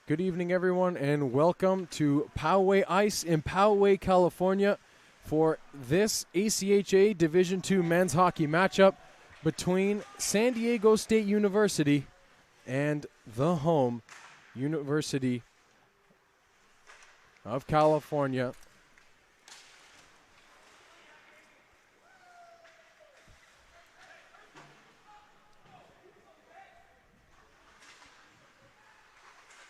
Good evening, everyone, and welcome to Poway Ice in Poway, California for this ACHA Division II men's hockey matchup between San Diego State University and the home University of California.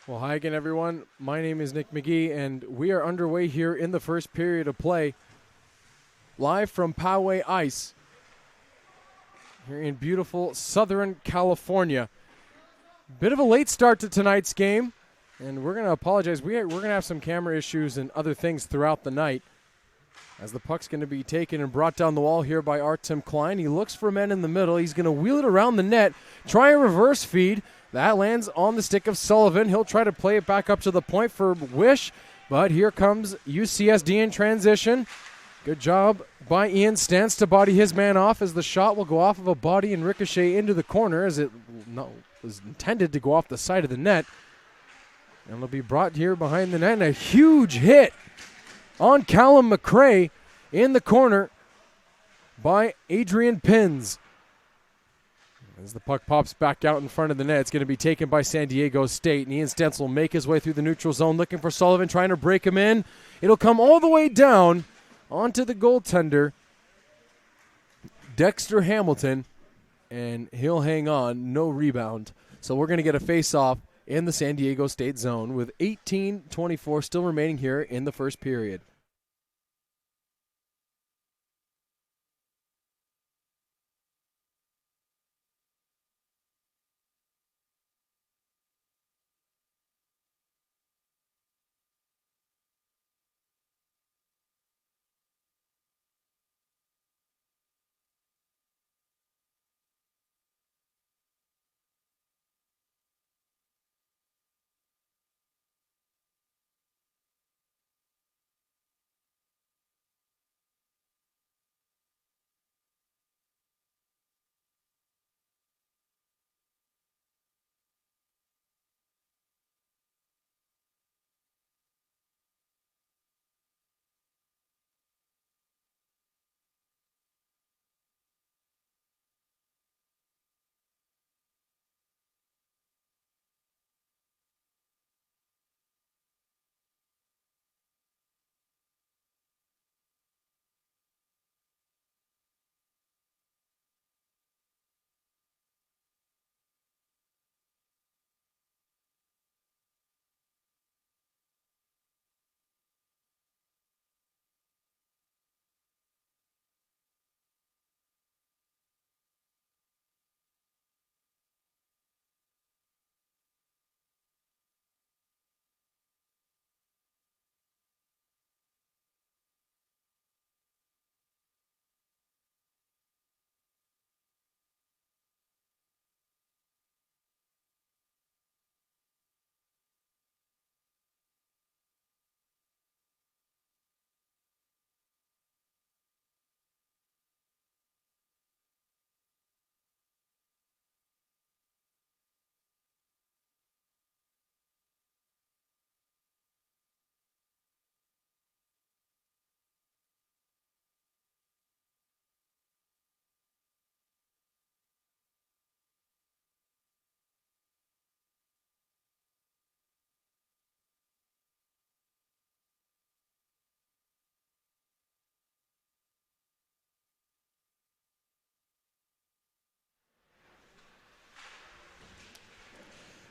Well, hi again, everyone. My name is Nick McGee, and we are underway here in the first period of play, live from Poway Ice here in beautiful Southern California. Bit of a late start to tonight's game, and we're going to apologize. We're going to have some camera issues and other things throughout the night, as the puck's going to be taken and brought down the wall here by Artem Klein. He looks for men in the middle. He's going to wheel it around the net, try a reverse feed. That lands on the stick of Sullivan. He'll try to play it back up to the point for Wish, but here comes UCSD in transition. Good job by Ian Stantz to body his man off, as the shot will go off of a body and ricochet into the corner, as it was intended to go off the side of the net. And it'll be brought here behind the net, and a huge hit on Callum McRae in the corner by Adrian Pins. As the puck pops back out in front of the net, it's going to be taken by San Diego State. And Ian Stantz will make his way through the neutral zone, looking for Sullivan, trying to break him in. It'll come all the way down onto the goaltender, Dexter Hamilton, and he'll hang on, no rebound. So we're going to get a face-off in the San Diego State zone with 18:24 still remaining here in the first period.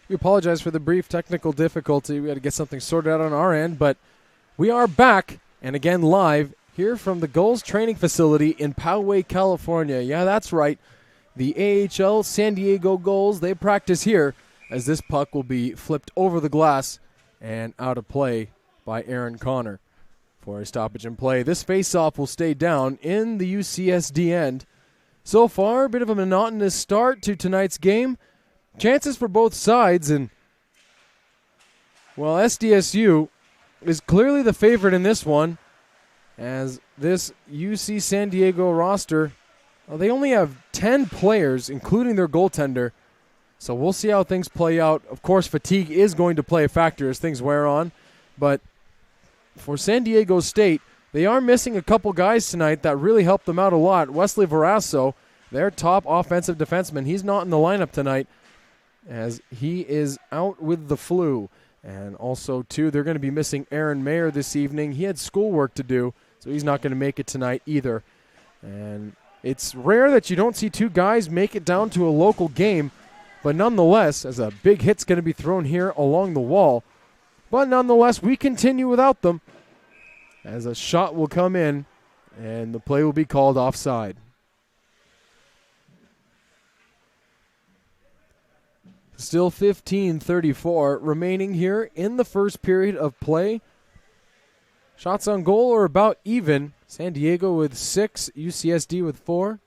We apologize for the brief technical difficulty. We had to get something sorted out on our end, but we are back, and again live, here from the Gulls Training Facility in Poway, California. Yeah, that's right. The AHL San Diego Gulls, they practice here, as this puck will be flipped over the glass and out of play by Aaron Connor for a stoppage in play. This faceoff will stay down in the UCSD end. So far, a bit of a monotonous start to tonight's game. Chances for both sides, and, well, SDSU is clearly the favorite in this one, as this UC San Diego roster, well, they only have 10 players, including their goaltender, So we'll see how things play out. Of course, fatigue is going to play a factor as things wear on. But for San Diego State, they are missing a couple guys tonight that really helped them out a lot. Wesley Verasso, their top offensive defenseman, he's not in the lineup tonight as he is out with the flu. And also, too, they're going to be missing Aaron Mayer this evening. He had schoolwork to do, so he's not going to make it tonight either. And it's rare that you don't see two guys make it down to a local game. But nonetheless, as a big hit's going to be thrown here along the wall. But nonetheless, we continue without them as a shot will come in and the play will be called offside. Still 15:34 remaining here in the first period of play. Shots on goal are about even. San Diego with 6, UCSD with 4.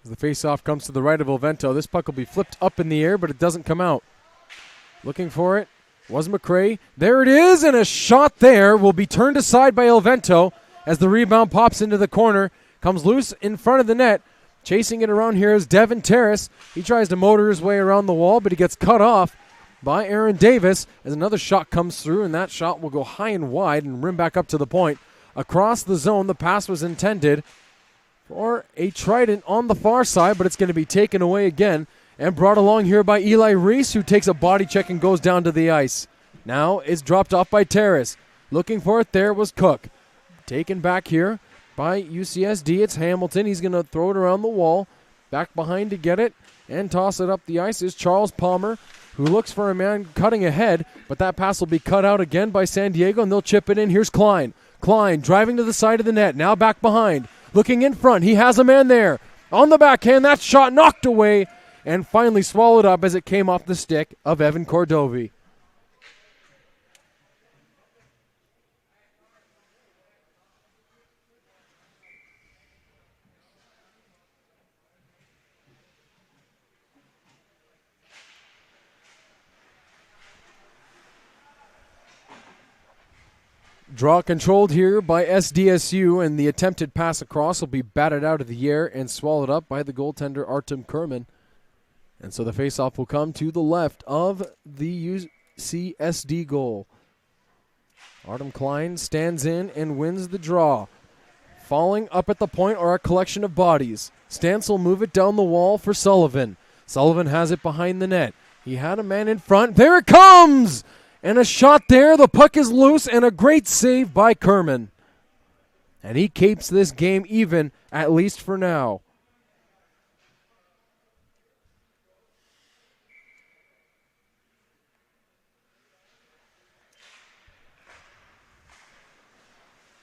As the faceoff comes to the right of Elvento, this puck will be flipped up in the air, but it doesn't come out. Looking for it was McRae. There it is, and a shot there will be turned aside by Elvento as the rebound pops into the corner. Comes loose in front of the net. Chasing it around here is Devin Terrace. He tries to motor his way around the wall, but he gets cut off by Aaron Davis as another shot comes through, and that shot will go high and wide and rim back up to the point. Across the zone, the pass was intended for a Trident on the far side, but it's going to be taken away again and brought along here by Eli Reese, who takes a body check and goes down to the ice. Now it's dropped off by Terrace. Looking for it there was Cook. Taken back here by UCSD. It's Hamilton. He's going to throw it around the wall. Back behind to get it and toss it up the ice is Charles Palmer, who looks for a man cutting ahead, but that pass will be cut out again by San Diego, and they'll chip it in. Here's Klein. Klein driving to the side of the net, now back behind. Looking in front, he has a man there. On the backhand, that shot knocked away and finally swallowed up as it came off the stick of Evan Cordovi. Draw controlled here by SDSU, and the attempted pass across will be batted out of the air and swallowed up by the goaltender Artem Kerman. And so the faceoff will come to the left of the UCSD goal. Artem Klein stands in and wins the draw. Falling up at the point are a collection of bodies. Stantz will move it down the wall for Sullivan. Sullivan has it behind the net. He had a man in front. There it comes! And a shot there. The puck is loose, and a great save by Kerman. And he keeps this game even, at least for now.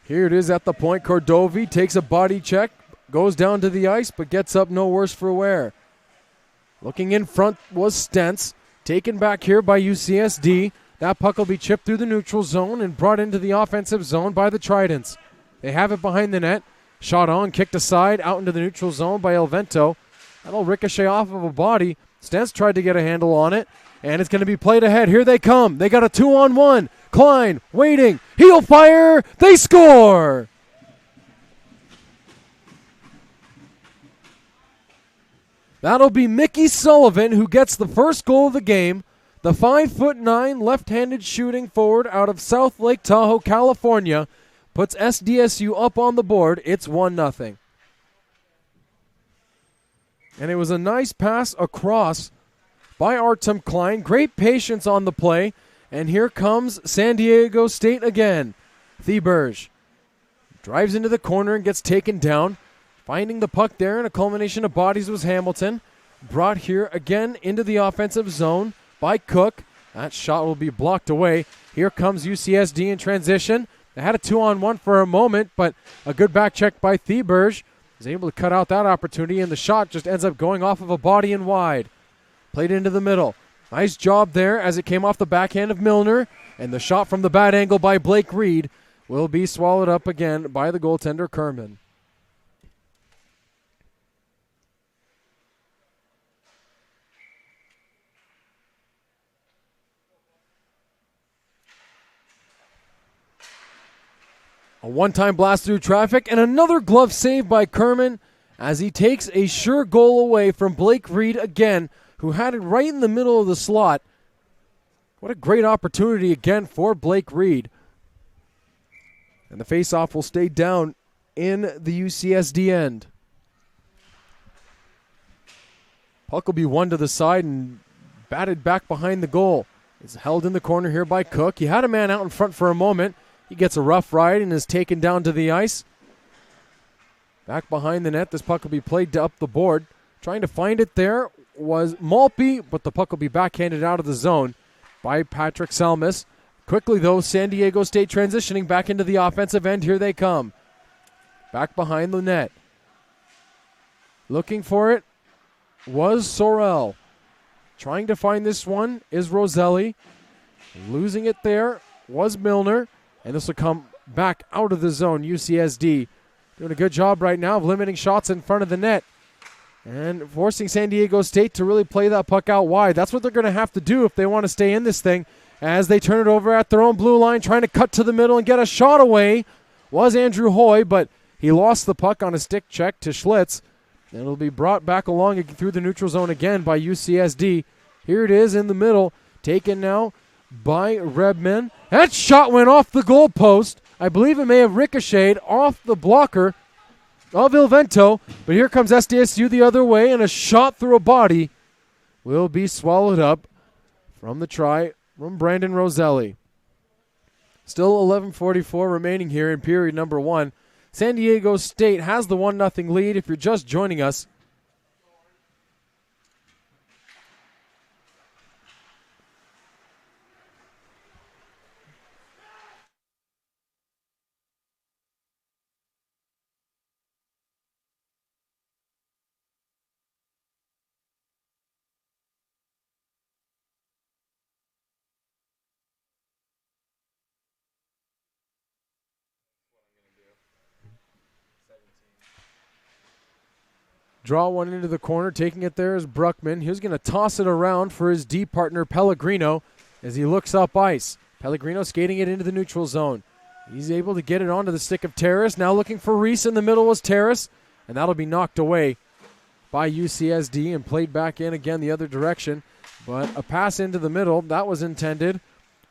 Here it is at the point. Cordovi takes a body check, goes down to the ice, but gets up no worse for wear. Looking in front was Stentz, taken back here by UCSD. That puck will be chipped through the neutral zone and brought into the offensive zone by the Tridents. They have it behind the net. Shot on, kicked aside, out into the neutral zone by Elvento. That'll ricochet off of a body. Stentz tried to get a handle on it, and it's going to be played ahead. Here they come. They got a 2-on-1. Klein waiting. He'll fire. They score. That'll be Mickey Sullivan who gets the first goal of the game. The 5'9" left-handed shooting forward out of South Lake Tahoe, California, puts SDSU up on the board. It's 1-0. And it was a nice pass across by Artem Klein. Great patience on the play. And here comes San Diego State again. Theberge drives into the corner and gets taken down. Finding the puck there, and a culmination of bodies was Hamilton. Brought here again into the offensive zone by Cook. That shot will be blocked away. Here comes UCSD in transition. They had a 2-on-1 for a moment, but a good back check by Theberge is able to cut out that opportunity, and the shot just ends up going off of a body and wide. Played into the middle. Nice job there as it came off the backhand of Milner, and the shot from the bad angle by Blake Reed will be swallowed up again by the goaltender Kerman. A one-time blast through traffic and another glove save by Kerman as he takes a sure goal away from Blake Reed again, who had it right in the middle of the slot. What a great opportunity again for Blake Reed. And the faceoff will stay down in the UCSD end. Puck will be won to the side and batted back behind the goal. It's held in the corner here by Cook. He had a man out in front for a moment. He gets a rough ride and is taken down to the ice. Back behind the net, this puck will be played up the board. Trying to find it there was Malpe, but the puck will be backhanded out of the zone by Patrick Selmas. Quickly, though, San Diego State transitioning back into the offensive end. Here they come. Back behind the net. Looking for it was Sorel. Trying to find this one is Roselli. Losing it there was Milner. And this will come back out of the zone. UCSD doing a good job right now of limiting shots in front of the net and forcing San Diego State to really play that puck out wide. That's what they're going to have to do if they want to stay in this thing, as they turn it over at their own blue line, trying to cut to the middle and get a shot away was Andrew Hoy, but he lost the puck on a stick check to Schlitz. And it'll be brought back along through the neutral zone again by UCSD. Here it is in the middle, taken now by Rebman. That shot went off the goal post. I believe it may have ricocheted off the blocker of Ilvento, but here comes SDSU the other way, and a shot through a body will be swallowed up from the try from Brandon Roselli. Still 11:44 remaining here in period number 1. San Diego State has the 1-0 lead if you're just joining us. Draw one into the corner. Taking it there is Bruckman. He's going to toss it around for his D partner Pellegrino as he looks up ice. Pellegrino skating it into the neutral zone. He's able to get it onto the stick of Terrace. Now looking for Reese in the middle was Terrace, and that'll be knocked away by UCSD and played back in again the other direction. But a pass into the middle, that was intended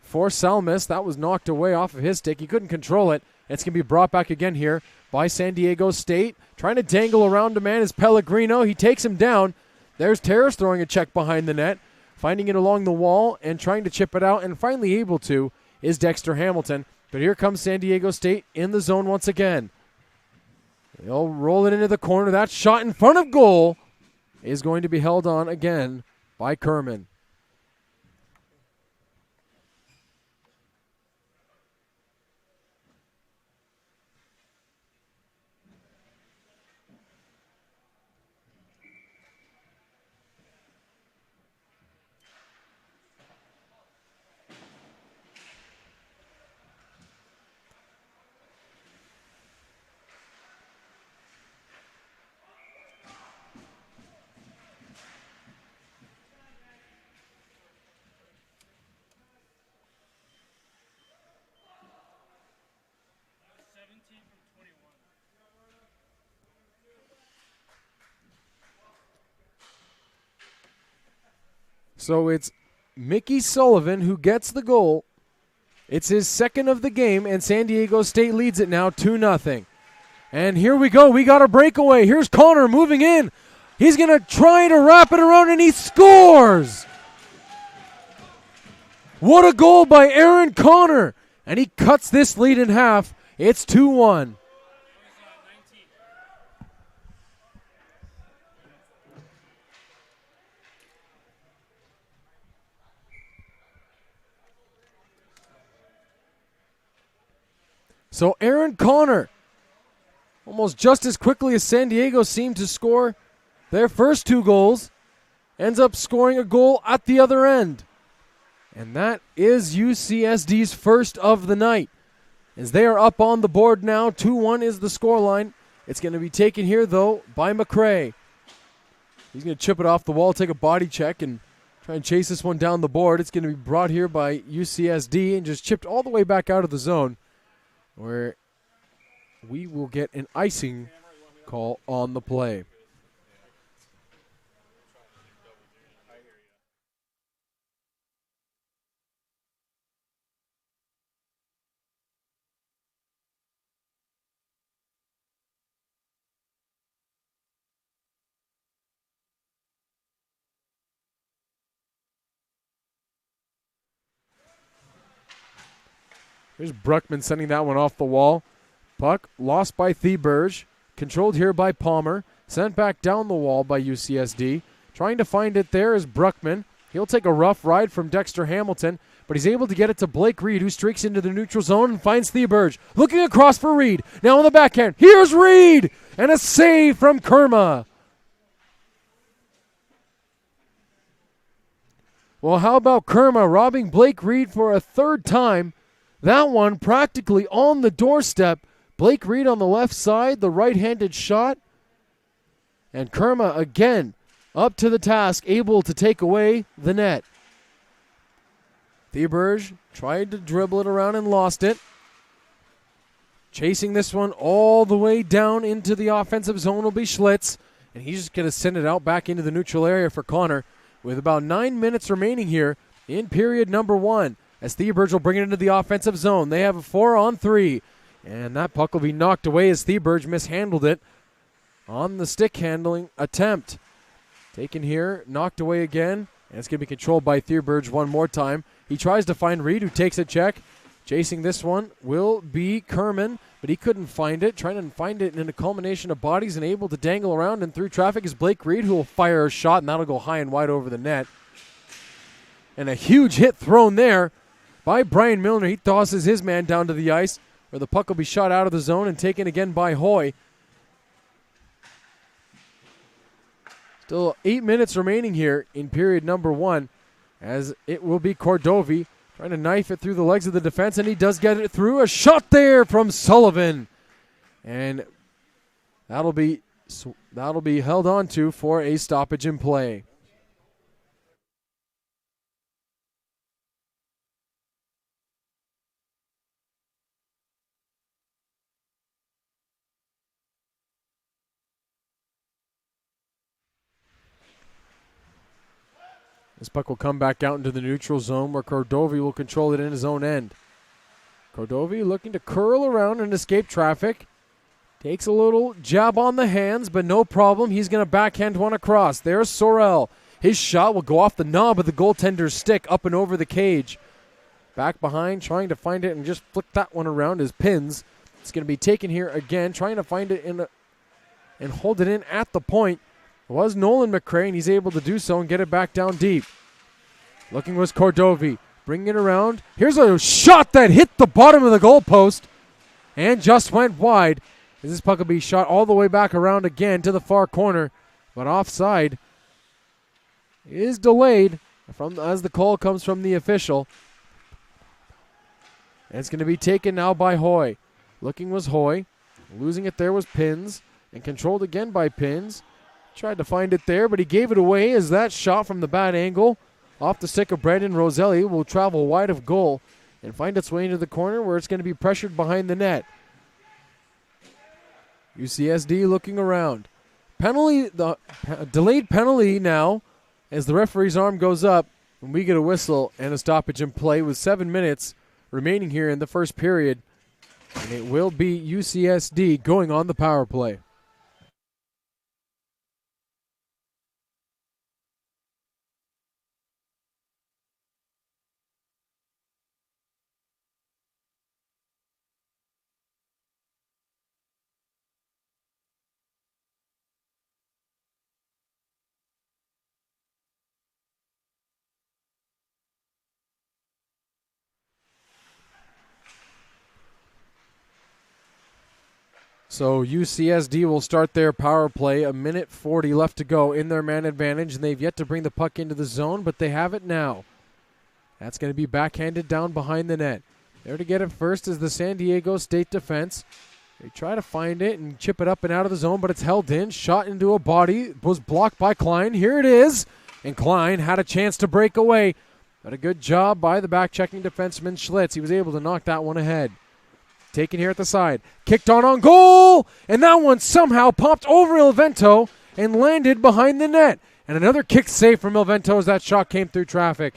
for Selmas. That was knocked away off of his stick. He couldn't control it. It's going to be brought back again here by San Diego State. Trying to dangle around a man is Pellegrino. He takes him down. There's Terrace throwing a check behind the net, finding it along the wall and trying to chip it out, and finally able to is Dexter Hamilton. But here comes San Diego State in the zone once again. They'll roll it into the corner. That shot in front of goal is going to be held on again by Kerman. So it's Mickey Sullivan who gets the goal. It's his second of the game, and San Diego State leads it now 2-0. And here we go. We got a breakaway. Here's Connor moving in. He's going to try to wrap it around, and he scores. What a goal by Aaron Connor. And he cuts this lead in half. It's 2-1. So Aaron Connor, almost just as quickly as San Diego seemed to score their first 2 goals, ends up scoring a goal at the other end. And that is UCSD's first of the night. As they are up on the board now, 2-1 is the scoreline. It's going to be taken here, though, by McCrae. He's going to chip it off the wall, take a body check, and try and chase this one down the board. It's going to be brought here by UCSD and just chipped all the way back out of the zone, where we will get an icing call on the play. Here's Bruckman sending that one off the wall. Puck lost by Theberge. Controlled here by Palmer. Sent back down the wall by UCSD. Trying to find it there is Bruckman. He'll take a rough ride from Dexter Hamilton, but he's able to get it to Blake Reed, who streaks into the neutral zone and finds Theberge. Looking across for Reed. Now on the backhand. Here's Reed! And a save from Kerma. Well, how about Kerma robbing Blake Reed for a third time? That one practically on the doorstep. Blake Reed on the left side, the right-handed shot. And Kerma again up to the task, able to take away the net. Theberge tried to dribble it around and lost it. Chasing this one all the way down into the offensive zone will be Schlitz. And he's just going to send it out back into the neutral area for Connor with about 9 minutes remaining here in period number 1. As Theberge will bring it into the offensive zone. They have a 4-on-3. And that puck will be knocked away as Theberge mishandled it on the stick handling attempt. Taken here, knocked away again. And it's going to be controlled by Theberge one more time. He tries to find Reed, who takes a check. Chasing this one will be Kerman, but he couldn't find it. Trying to find it in a culmination of bodies and able to dangle around and through traffic is Blake Reed, who will fire a shot, and that'll go high and wide over the net. And a huge hit thrown there by Brian Milner. He tosses his man down to the ice, where the puck will be shot out of the zone and taken again by Hoy. Still 8 minutes remaining here in period number 1, as it will be Cordovi trying to knife it through the legs of the defense, and he does get it through. A shot there from Sullivan, and that'll be held on to for a stoppage in play. This puck will come back out into the neutral zone where Cordovi will control it in his own end. Cordovi looking to curl around and escape traffic. Takes a little jab on the hands, but no problem. He's going to backhand one across. There's Sorel. His shot will go off the knob of the goaltender's stick up and over the cage. Back behind, trying to find it and just flick that one around his pins. It's going to be taken here again, trying to find it and hold it in at the point. It was Nolan McCray, and he's able to do so and get it back down deep. Looking was Cordovi, bringing it around. Here's a shot that hit the bottom of the goalpost and just went wide. This puck will be shot all the way back around again to the far corner, but offside is delayed as the call comes from the official. And it's going to be taken now by Hoy. Looking was Hoy. Losing it there was Pins, and controlled again by Pins. Tried to find it there, but he gave it away as that shot from the bad angle off the stick of Brandon Roselli will travel wide of goal and find its way into the corner where it's going to be pressured behind the net. UCSD looking around. Delayed penalty now as the referee's arm goes up and we get a whistle and a stoppage in play with 7 minutes remaining here in the first period. And it will be UCSD going on the power play. So UCSD will start their power play. 1:40 left to go in their man advantage, and they've yet to bring the puck into the zone, but they have it now. That's going to be backhanded down behind the net. There to get it first is the San Diego State defense. They try to find it and chip it up and out of the zone, but it's held in. Shot into a body. It was blocked by Klein. Here it is. And Klein had a chance to break away. But a good job by the back-checking defenseman Schlitz. He was able to knock that one ahead. taken here at the side. Kicked on goal, and that one somehow popped over Ilvento and landed behind the net. And another kick save from Ilvento as that shot came through traffic.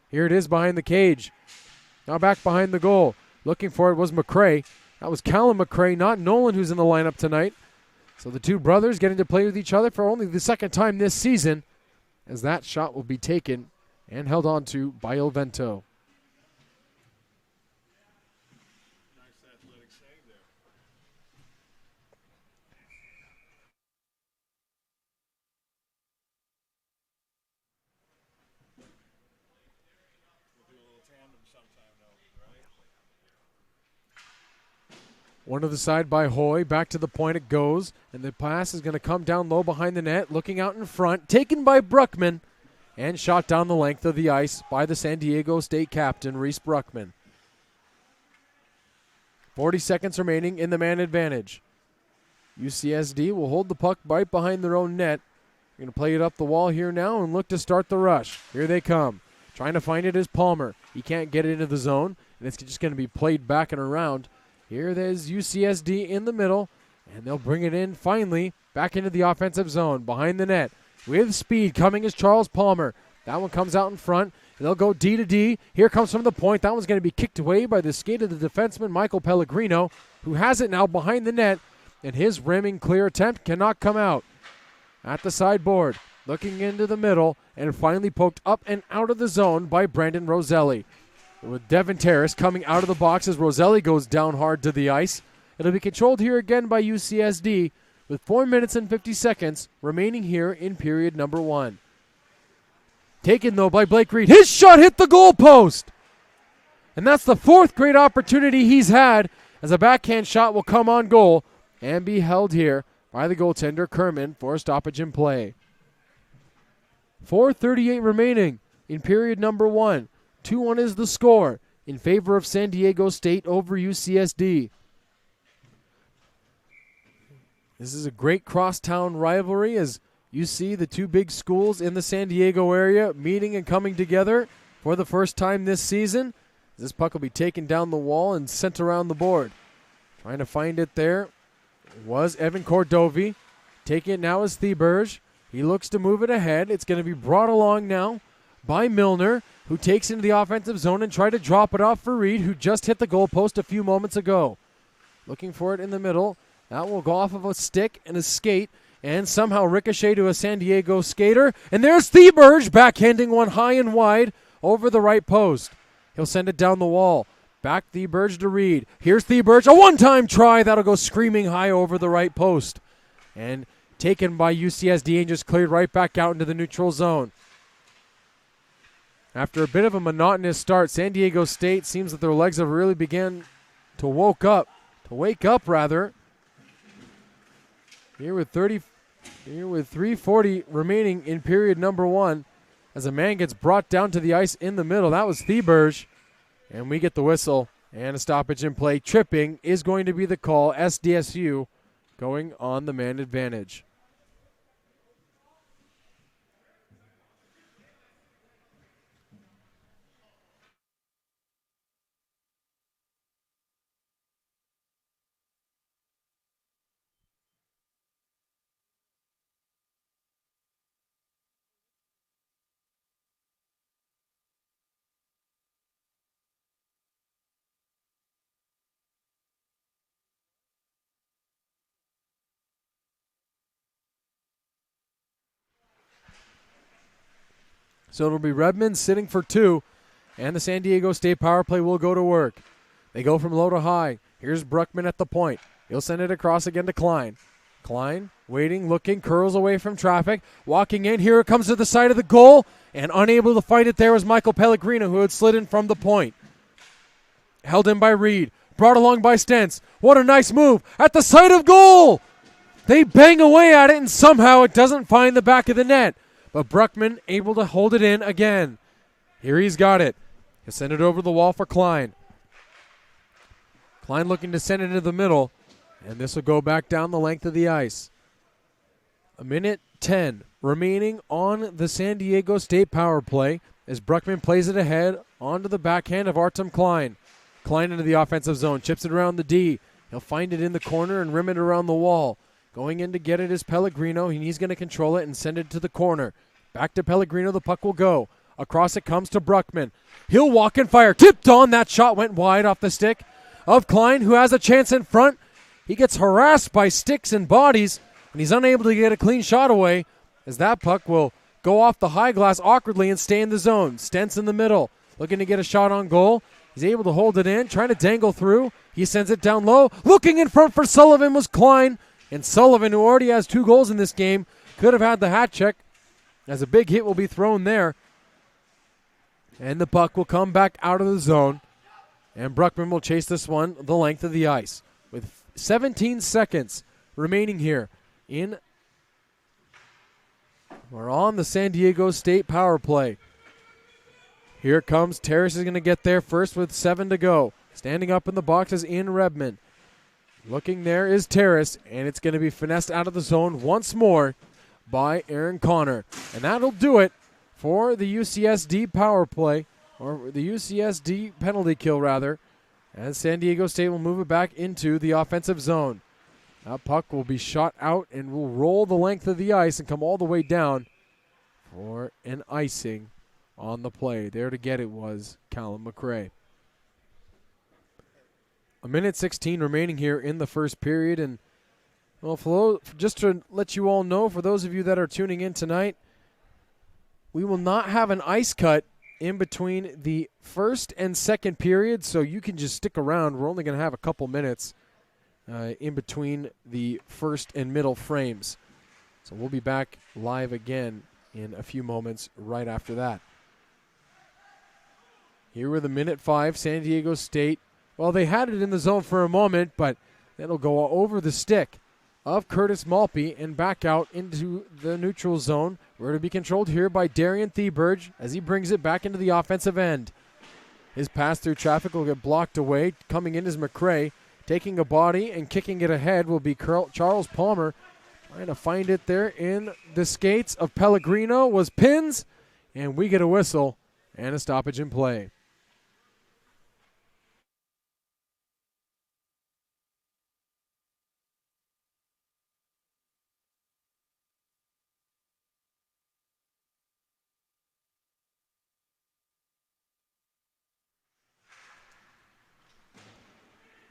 Here it is behind the cage. Now back behind the goal. Looking for it was McCray. That was Callum McCray, not Nolan, who's in the lineup tonight. So the two brothers getting to play with each other for only the second time this season, as that shot will be taken and held on to by Ilvento. Nice athletic save there. We'll do a little tandem sometime, though, right? One to the side by Hoy. Back to the point it goes. And the pass is going to come down low behind the net. Looking out in front. Taken by Bruckman. And shot down the length of the ice by the San Diego State captain, Reese Bruckman. 40 seconds remaining in the man advantage. UCSD will hold the puck right behind their own net. They're going to play it up the wall here now and look to start the rush. Here they come. Trying to find it is Palmer. He can't get it into the zone. And it's just going to be played back and around. Here there's UCSD in the middle, and they'll bring it in finally back into the offensive zone behind the net. With speed coming is Charles Palmer. That one comes out in front, and they'll go D to D. Here comes from the point. That one's going to be kicked away by the skate of the defenseman, Michael Pellegrino, who has it now behind the net, and his rimming clear attempt cannot come out. At the sideboard, looking into the middle, and finally poked up and out of the zone by Brandon Roselli. With Devin Terrace coming out of the box as Roselli goes down hard to the ice. It'll be controlled here again by UCSD with 4 minutes and 50 seconds remaining here in period number 1. Taken, though, by Blake Reed. His shot hit the goalpost! And that's the fourth great opportunity he's had as a backhand shot will come on goal and be held here by the goaltender, Kerman, for a stoppage in play. 4:38 remaining in period number 1. 2-1 is the score in favor of San Diego State over UCSD. This is a great crosstown rivalry as you see the two big schools in the San Diego area meeting and coming together for the first time this season. This puck will be taken down the wall and sent around the board. Trying to find it there was Evan Cordovi. Taking it now is Theberge. He looks to move it ahead. It's going to be brought along now by Milner, who takes into the offensive zone and try to drop it off for Reed, who just hit the goalpost a few moments ago. Looking for it in the middle. That will go off of a stick and a skate and somehow ricochet to a San Diego skater. And there's Theberge backhanding one high and wide over the right post. He'll send it down the wall. Back Theberge to Reed. Here's Theberge. A one-time try. That'll go screaming high over the right post. And taken by UCSD and just cleared right back out into the neutral zone. After a bit of a monotonous start, San Diego State seems that their legs have really begun to wake up. Here with 3:40 remaining in period number 1, as a man gets brought down to the ice in the middle. That was Theberge, and we get the whistle and a stoppage in play. Tripping is going to be the call. SDSU going on the man advantage. So it'll be Redmond sitting for 2, and the San Diego State power play will go to work. They go from low to high. Here's Bruckman at the point. He'll send it across again to Klein. Klein waiting, looking, curls away from traffic. Walking in, here it comes to the side of the goal, and unable to find it there was Michael Pellegrino, who had slid in from the point. Held in by Reed. Brought along by Stentz. What a nice move at the side of goal! They bang away at it, and somehow it doesn't find the back of the net. But Bruckman able to hold it in again. Here he's got it. He'll send it over the wall for Klein. Klein looking to send it into the middle. And this will go back down the length of the ice. 1:10 remaining on the San Diego State power play as Bruckman plays it ahead onto the backhand of Artem Klein. Klein into the offensive zone, chips it around the D. He'll find it in the corner and rim it around the wall. Going in to get it is Pellegrino. He's going to control it and send it to the corner. Back to Pellegrino, the puck will go. Across it comes to Bruckman. He'll walk and fire. Tipped on, that shot went wide off the stick of Klein, who has a chance in front. He gets harassed by sticks and bodies, and he's unable to get a clean shot away, as that puck will go off the high glass awkwardly and stay in the zone. Stents in the middle, looking to get a shot on goal. He's able to hold it in, trying to dangle through. He sends it down low. Looking in front for Sullivan was Klein. And Sullivan, who already has 2 goals in this game, could have had the hat trick, as a big hit will be thrown there. And the puck will come back out of the zone. And Bruckman will chase this one the length of the ice. With 17 seconds remaining here we're on the San Diego State power play. Here comes Terrace is going to get there first with 7 to go. Standing up in the box is Ian Redmond. Looking there is Terrace, and it's going to be finessed out of the zone once more by Aaron Connor. And that'll do it for the UCSD power play, or the UCSD penalty kill, rather, as San Diego State will move it back into the offensive zone. That puck will be shot out and will roll the length of the ice and come all the way down for an icing on the play. There to get it was Callum McRae. 1:16 remaining here in the first period. And, well, just to let you all know, for those of you that are tuning in tonight, we will not have an ice cut in between the first and second period, so you can just stick around. We're only going to have a couple minutes in between the first and middle frames. So we'll be back live again in a few moments right after that. Here with 1:05, San Diego State. Well, they had it in the zone for a moment, but that'll go over the stick of Curtis Malpe and back out into the neutral zone. We're to be controlled here by Darian Thieberge as he brings it back into the offensive end. His pass through traffic will get blocked away. Coming in is McRae. Taking a body and kicking it ahead will be Charles Palmer. Trying to find it there in the skates of Pellegrino was Pins, and we get a whistle and a stoppage in play.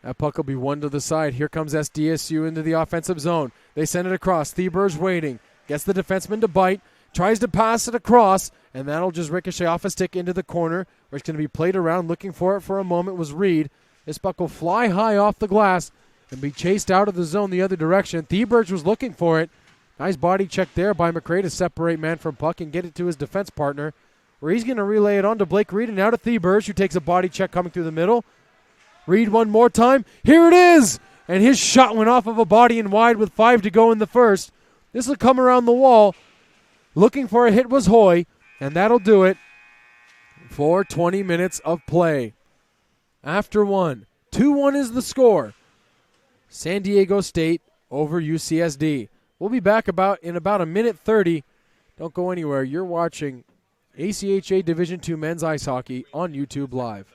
That puck will be one to the side. Here comes SDSU into the offensive zone. They send it across. Thieberge waiting. Gets the defenseman to bite. Tries to pass it across. And that'll just ricochet off a stick into the corner, where it's going to be played around. Looking for it for a moment was Reed. This puck will fly high off the glass and be chased out of the zone the other direction. Thieberge was looking for it. Nice body check there by McRae to separate man from puck and get it to his defense partner, where he's going to relay it on to Blake Reed and now to Thieberge, who takes a body check coming through the middle. Reed one more time. Here it is! And his shot went off of a body and wide with 5 to go in the first. This will come around the wall. Looking for a hit was Hoy, and that'll do it for 20 minutes of play. After 1, 2-1 is the score. San Diego State over UCSD. We'll be back in about 1:30. Don't go anywhere. You're watching ACHA Division II Men's Ice Hockey on YouTube Live.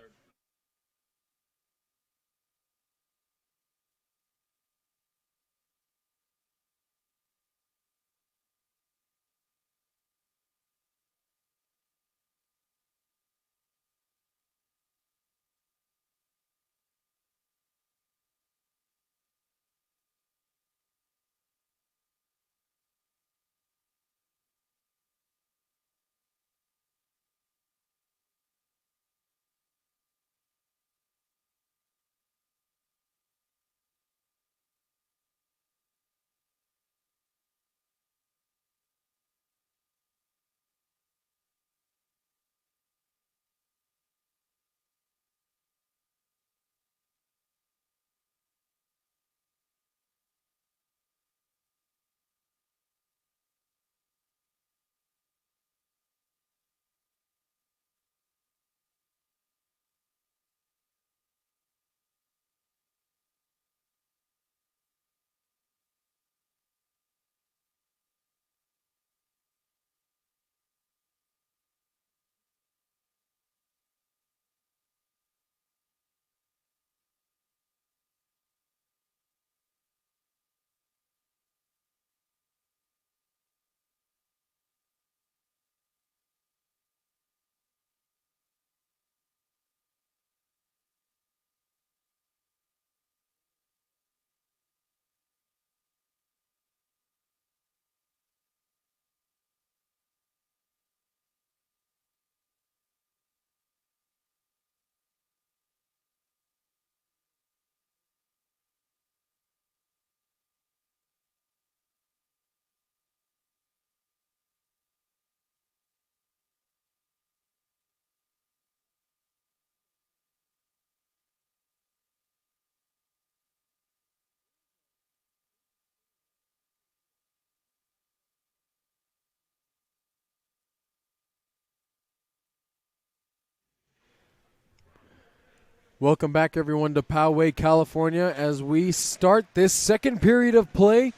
Welcome back, everyone, to Poway, California, as we start this second period of play.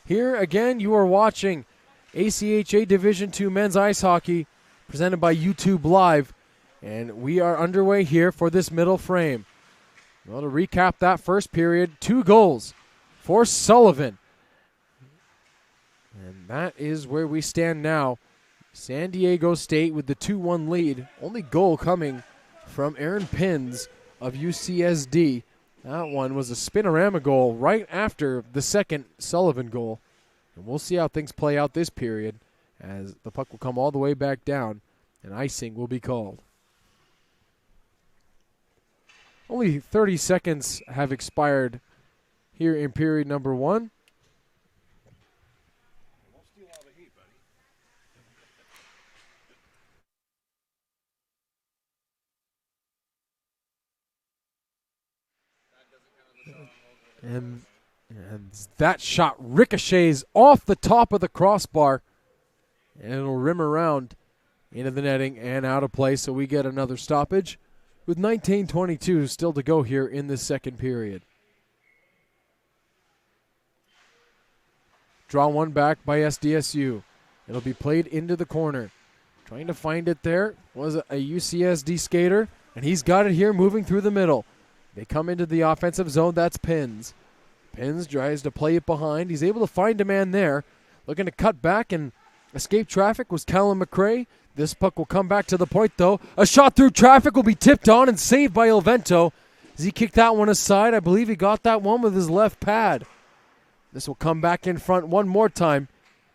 Here, again, you are watching ACHA Division II Men's Ice Hockey, presented by YouTube Live, and we are underway here for this middle frame. Well, to recap that first period, 2 goals for Sullivan. And that is where we stand now. San Diego State with the 2-1 lead. Only goal coming from Aaron Pins of UCSD. That one was a spinorama goal right after the second Sullivan goal. And we'll see how things play out this period as the puck will come all the way back down and icing will be called. Only 30 seconds have expired here in period number 1. Won't steal all the heat, buddy. And that shot ricochets off the top of the crossbar, and it'll rim around into the netting and out of play, so we get another stoppage with 19:22 still to go here in this second period. Draw one back by SDSU. It'll be played into the corner. Trying to find it there was a UCSD skater, and he's got it here moving through the middle. They come into the offensive zone. That's Pins. Pins tries to play it behind. He's able to find a man there. Looking to cut back and escape traffic was Callum McRae. This puck will come back to the point, though. A shot through traffic will be tipped on and saved by Ilvento. As he kicked that one aside, I believe he got that one with his left pad. This will come back in front one more time,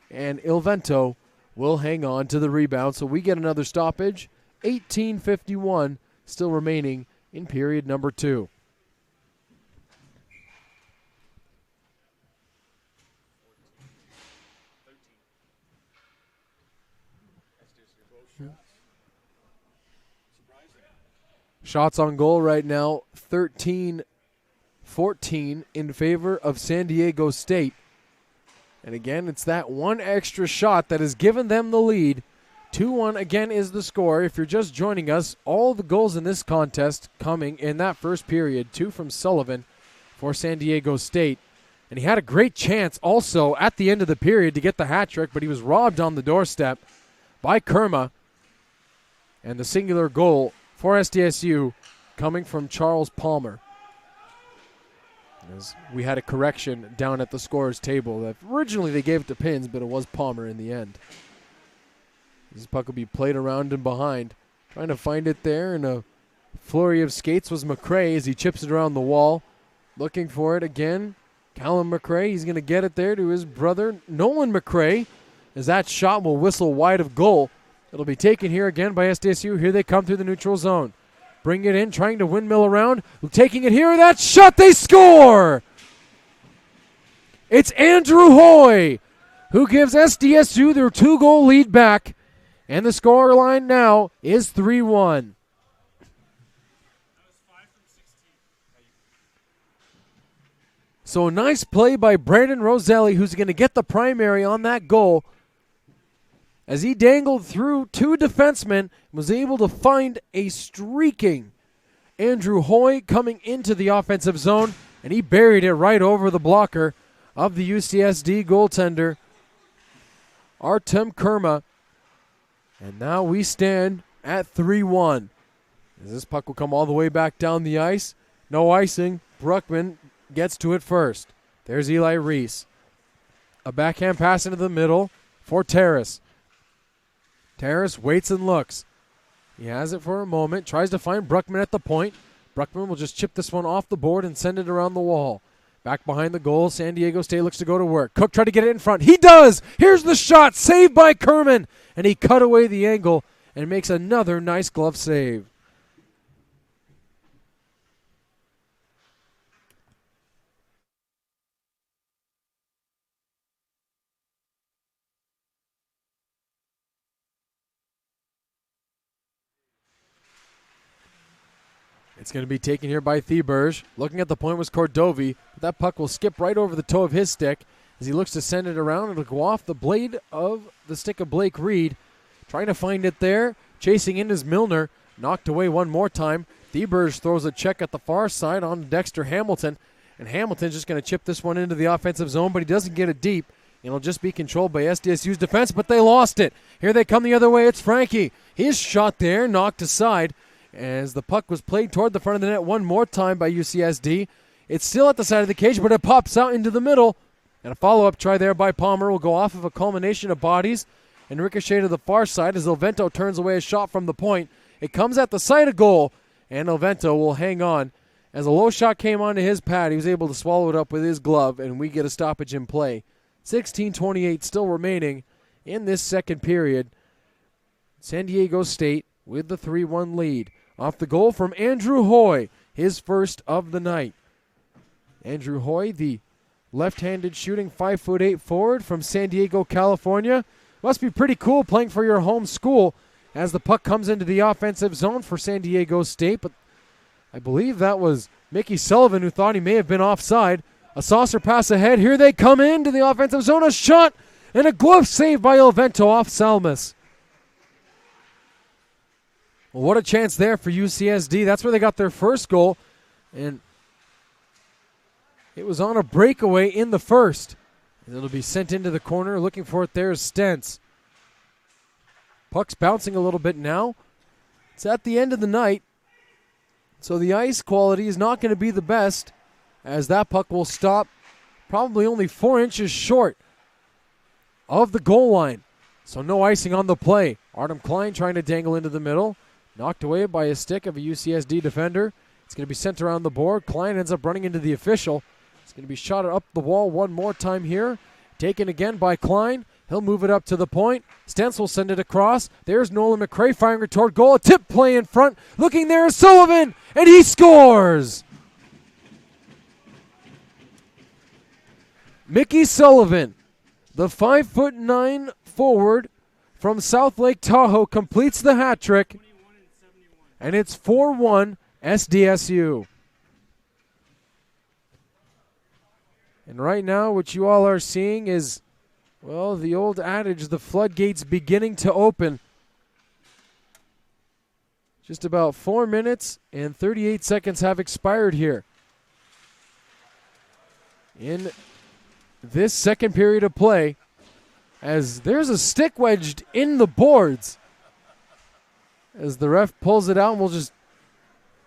and Ilvento will hang on to the rebound. So we get another stoppage. 18:51 still remaining in period number 2. Shots on goal right now, 13-14 in favor of San Diego State. And again, it's that one extra shot that has given them the lead. 2-1 again is the score. If you're just joining us, all the goals in this contest coming in that first period. 2 from Sullivan for San Diego State. And he had a great chance also at the end of the period to get the hat trick, but he was robbed on the doorstep by Kerma. And the singular goal for SDSU coming from Charles Palmer. As we had a correction down at the scorer's table. That originally they gave it to Pins, but it was Palmer in the end. This puck will be played around and behind. Trying to find it there, and a flurry of skates was McRae as he chips it around the wall. Looking for it again. Callum McRae, he's going to get it there to his brother, Nolan McRae, as that shot will whistle wide of goal. It'll be taken here again by SDSU. Here they come through the neutral zone. Bring it in, trying to windmill around. Taking it here. That shot, they score! It's Andrew Hoy who gives SDSU their 2-goal lead back. And the scoreline now is 3-1. So a nice play by Brandon Roselli, who's going to get the primary on that goal. As he dangled through 2 defensemen, was able to find a streaking Andrew Hoy coming into the offensive zone, and he buried it right over the blocker of the UCSD goaltender, Artem Kerma. And now we stand at 3-1. As this puck will come all the way back down the ice. No icing. Bruckman gets to it first. There's Eli Reese. A backhand pass into the middle for Terrace. Terrace waits and looks. He has it for a moment, tries to find Bruckman at the point. Bruckman will just chip this one off the board and send it around the wall. Back behind the goal, San Diego State looks to go to work. Cook tried to get it in front. He does! Here's the shot, saved by Kerman. And he cut away the angle and makes another nice glove save. It's going to be taken here by Thieberge. Looking at the point was Cordovi. But that puck will skip right over the toe of his stick as he looks to send it around. It'll go off the blade of the stick of Blake Reed. Trying to find it there. Chasing in is Milner. Knocked away one more time. Thieberge throws a check at the far side on Dexter Hamilton, and Hamilton's just going to chip this one into the offensive zone, but he doesn't get it deep. It'll just be controlled by SDSU's defense, but they lost it. Here they come the other way. It's Frankie. His shot there knocked aside as the puck was played toward the front of the net one more time by UCSD. It's still at the side of the cage, but it pops out into the middle. And a follow-up try there by Palmer will go off of a culmination of bodies and ricochet to the far side as Elvento turns away a shot from the point. It comes at the side of goal, and Elvento will hang on. As a low shot came onto his pad, he was able to swallow it up with his glove, and we get a stoppage in play. 16:28 still remaining in this second period. San Diego State with the 3-1 lead. Off the goal from Andrew Hoy, his first of the night. Andrew Hoy, the left-handed shooting 5'8" forward from San Diego, California. Must be pretty cool playing for your home school as the puck comes into the offensive zone for San Diego State. But I believe that was Mickey Sullivan who thought he may have been offside. A saucer pass ahead. Here they come into the offensive zone. A shot and a glove save by Elvento off Salmas. Well, what a chance there for UCSD. That's where they got their first goal. And it was on a breakaway in the first. It'll be sent into the corner. Looking for it there is Stentz. Puck's bouncing a little bit now. It's at the end of the night, so the ice quality is not going to be the best as that puck will stop probably only 4 inches short of the goal line. So no icing on the play. Artem Klein trying to dangle into the middle. Knocked away by a stick of a UCSD defender. It's going to be sent around the board. Klein ends up running into the official. It's going to be shot up the wall one more time here. Taken again by Klein. He'll move it up to the point. Stentz will send it across. There's Nolan McRae firing it toward goal. A tip play in front. Looking there is Sullivan, and he scores! Mickey Sullivan, the 5'9" forward from South Lake Tahoe, completes the hat trick. And it's 4-1 SDSU. And right now what you all are seeing is, well, the old adage, the floodgates beginning to open. Just about 4 minutes and 38 seconds have expired here in this second period of play, as there's a stick wedged in the boards. As the ref pulls it out, and we'll just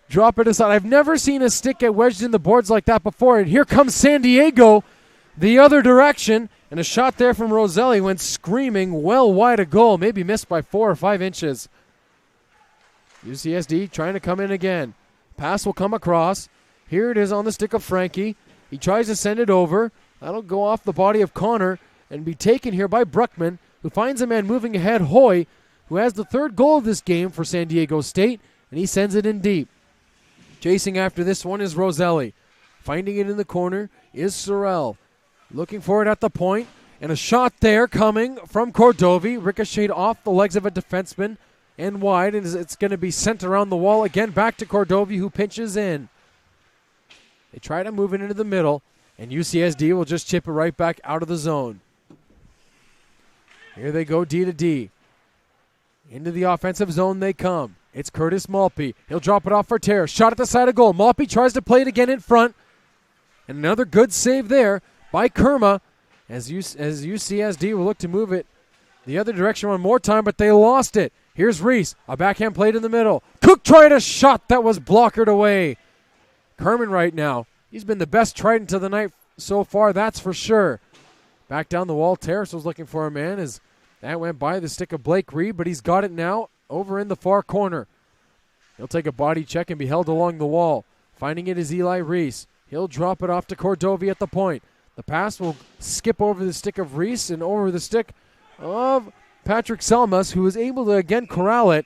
drop it aside. I've never seen a stick get wedged in the boards like that before. And here comes San Diego the other direction. And a shot there from Roselli went screaming well wide of goal. Maybe missed by 4 or 5 inches. UCSD trying to come in again. Pass will come across. Here it is on the stick of Frankie. He tries to send it over. That'll go off the body of Connor and be taken here by Bruckman, who finds a man moving ahead, Hoy, who has the third goal of this game for San Diego State, and he sends it in deep. Chasing after this one is Roselli. Finding it in the corner is Sorrell. Looking for it at the point, and a shot there coming from Cordovi, ricocheted off the legs of a defenseman and wide, and it's going to be sent around the wall again back to Cordovi, who pinches in. They try to move it into the middle, and UCSD will just chip it right back out of the zone. Here they go D to D. Into the offensive zone they come. It's Curtis Malpe. He'll drop it off for Terra. Shot at the side of goal. Malpe tries to play it again in front. And another good save there by Kerma as UCSD will look to move it the other direction one more time, but they lost it. Here's Reese. A backhand played in the middle. Cook tried a shot that was blockered away. Kerman right now, he's been the best trident of the night so far, that's for sure. Back down the wall, Terrace was looking for a man as that went by the stick of Blake Reed, but he's got it now over in the far corner. He'll take a body check and be held along the wall. Finding it is Eli Reese. He'll drop it off to Cordovi at the point. The pass will skip over the stick of Reese and over the stick of Patrick Selmas, who is able to again corral it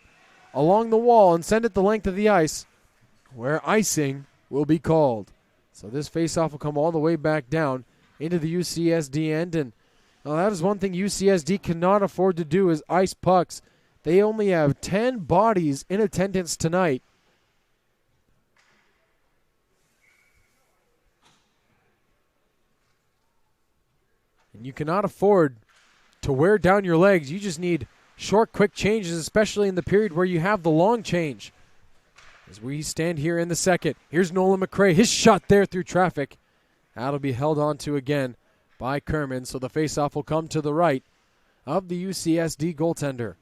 along the wall and send it the length of the ice, where icing will be called. So this faceoff will come all the way back down into the UCSD end, and well, that is one thing UCSD cannot afford to do is ice pucks. They only have 10 bodies in attendance tonight. And you cannot afford to wear down your legs. You just need short, quick changes, especially in the period where you have the long change. As we stand here in the second, here's Nolan McRae. His shot there through traffic. That'll be held on to again by Kerman, so the faceoff will come to the right of the UCSD goaltender.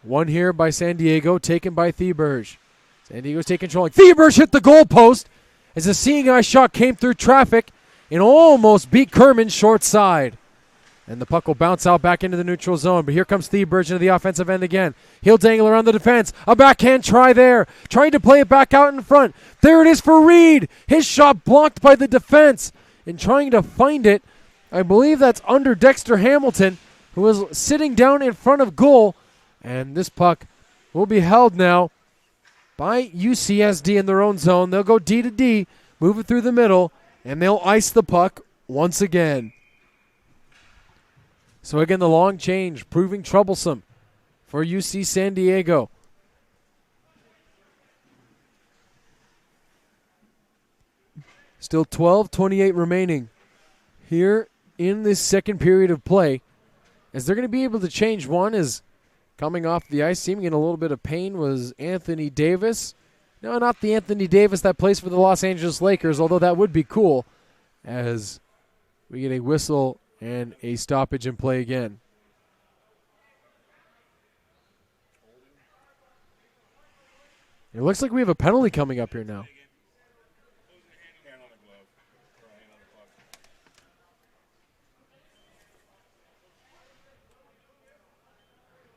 One here by San Diego, taken by Thieberge. San Diego's taking control. Thieberge hit the goalpost as a seeing eye shot came through traffic and almost beat Kerman short side. And the puck will bounce out back into the neutral zone. But here comes Thieberge into the offensive end again. He'll dangle around the defense. A backhand try there. Trying to play it back out in front. There it is for Reed. His shot blocked by the defense. And trying to find it, I believe that's under Dexter Hamilton, who was sitting down in front of goal. And this puck will be held now by UCSD in their own zone. They'll go D to D, move it through the middle, and they'll ice the puck once again. So again, the long change proving troublesome for UC San Diego. Still 12:28 remaining here in this second period of play. As they're going to be able to change one is coming off the ice, seeming in a little bit of pain, was Anthony Davis. No, not the Anthony Davis that plays for the Los Angeles Lakers, although that would be cool, as we get a whistle and a stoppage in play again. It looks like we have a penalty coming up here now. Hand on the glove. Or hand on the puck.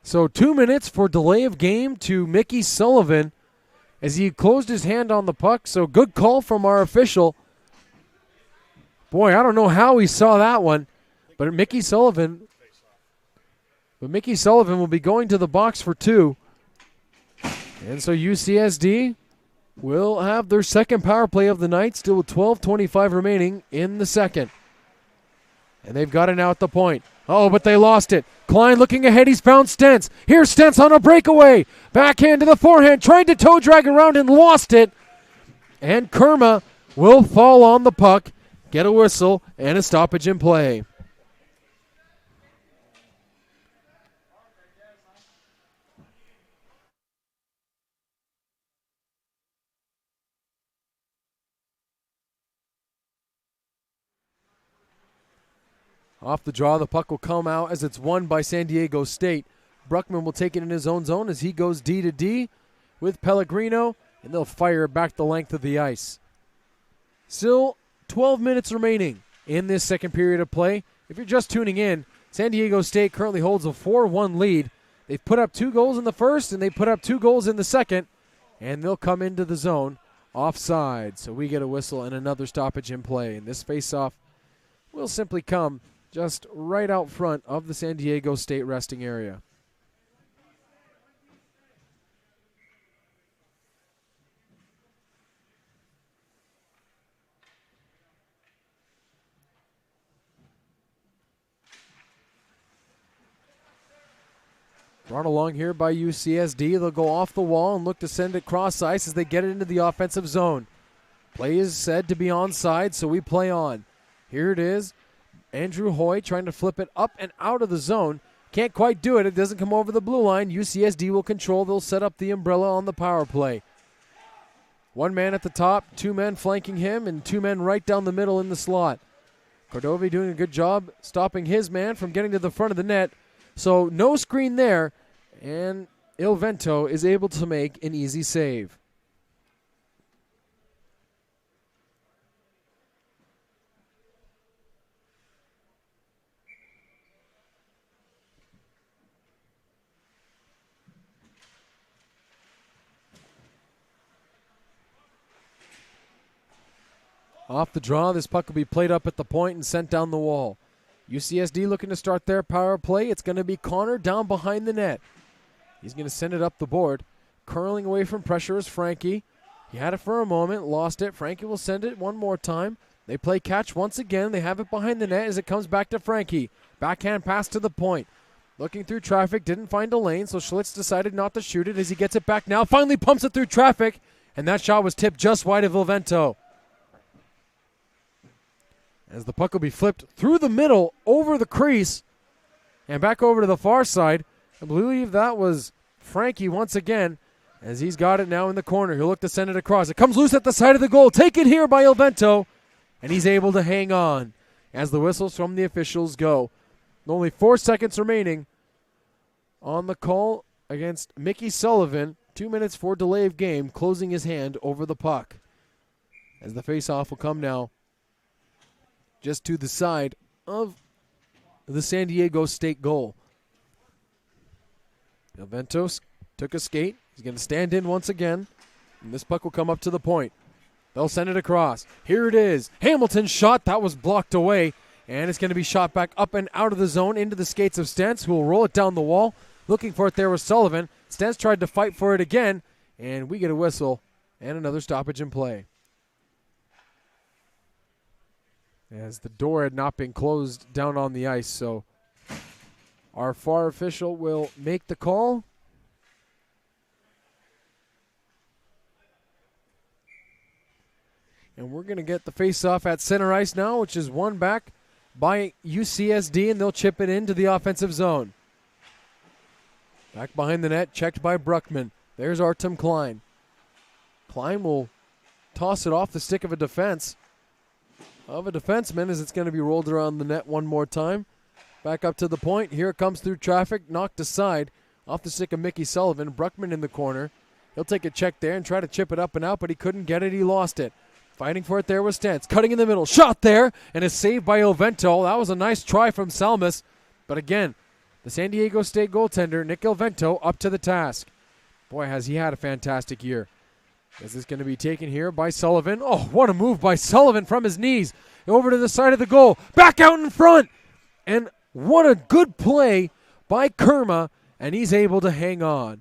So 2 minutes for delay of game to Mickey Sullivan as he closed his hand on the puck. So good call from our official. Boy, I don't know how he saw that one, but Mickey Sullivan will be going to the box for two. And so UCSD will have their second power play of the night, still with 12:25 remaining in the second. And they've got it now at the point. Oh, but they lost it. Klein looking ahead. He's found Stentz. Here's Stentz on a breakaway. Backhand to the forehand. Trying to toe drag around and lost it. And Kerma will fall on the puck, get a whistle, and a stoppage in play. Off the draw, the puck will come out as it's won by San Diego State. Bruckman will take it in his own zone as he goes D to D with Pellegrino, and they'll fire it back the length of the ice. Still 12 minutes remaining in this second period of play. If you're just tuning in, San Diego State currently holds a 4-1 lead. They've put up 2 goals in the first, and they put up 2 goals in the second, and they'll come into the zone offside. So we get a whistle and another stoppage in play. And this faceoff will simply come just right out front of the San Diego State resting area. Brought along here by UCSD. They'll go off the wall and look to send it cross ice as they get it into the offensive zone. Play is said to be onside, so we play on. Here it is. Andrew Hoy trying to flip it up and out of the zone. Can't quite do it. It doesn't come over the blue line. UCSD will control. They'll set up the umbrella on the power play. 1 man at the top, 2 men flanking him, and 2 men right down the middle in the slot. Cordovi doing a good job stopping his man from getting to the front of the net. So no screen there, and Il Vento is able to make an easy save. Off the draw, this puck will be played up at the point and sent down the wall. UCSD looking to start their power play. It's going to be Connor down behind the net. He's going to send it up the board. Curling away from pressure is Frankie. He had it for a moment, lost it. Frankie will send it one more time. They play catch once again. They have it behind the net as it comes back to Frankie. Backhand pass to the point. Looking through traffic, didn't find a lane, so Schlitz decided not to shoot it as he gets it back now. Finally pumps it through traffic, and that shot was tipped just wide of Vilvento. As the puck will be flipped through the middle, over the crease, and back over to the far side. I believe that was Frankie once again, as he's got it now in the corner. He'll look to send it across. It comes loose at the side of the goal. Taken here by Vilvento, and he's able to hang on as the whistles from the officials go. Only 4 seconds remaining on the call against Mickey Sullivan. 2 minutes for delay of game, closing his hand over the puck. As the faceoff will come now just to the side of the San Diego State goal. Vilvento took a skate. He's going to stand in once again, and this puck will come up to the point. They'll send it across. Here it is. Hamilton's shot. That was blocked away. And it's going to be shot back up and out of the zone into the skates of Stentz, who will roll it down the wall. Looking for it there was Sullivan. Stentz tried to fight for it again, and we get a whistle and another stoppage in play. As the door had not been closed down on the ice, so our FAR official will make the call. And we're going to get the face-off at center ice now, which is won back by UCSD, and they'll chip it into the offensive zone. Back behind the net, checked by Bruckman. There's Artem Klein. Klein will toss it off the stick of a defenseman as it's going to be rolled around the net one more time. Back up to the point. Here it comes through traffic, knocked aside off the stick of Mickey Sullivan. Bruckman in the corner. He'll take a check there and try to chip it up and out, but he couldn't get it. He lost it. Fighting for it there was Stentz. Cutting in the middle. Shot there, and a save by Vilvento. That was a nice try from Salmas. But again, the San Diego State goaltender, Nick Vilvento, up to the task. Boy, has he had a fantastic year. Is this going to be taken here by Sullivan? Oh, what a move by Sullivan from his knees. Over to the side of the goal. Back out in front. And what a good play by Kerma, and he's able to hang on.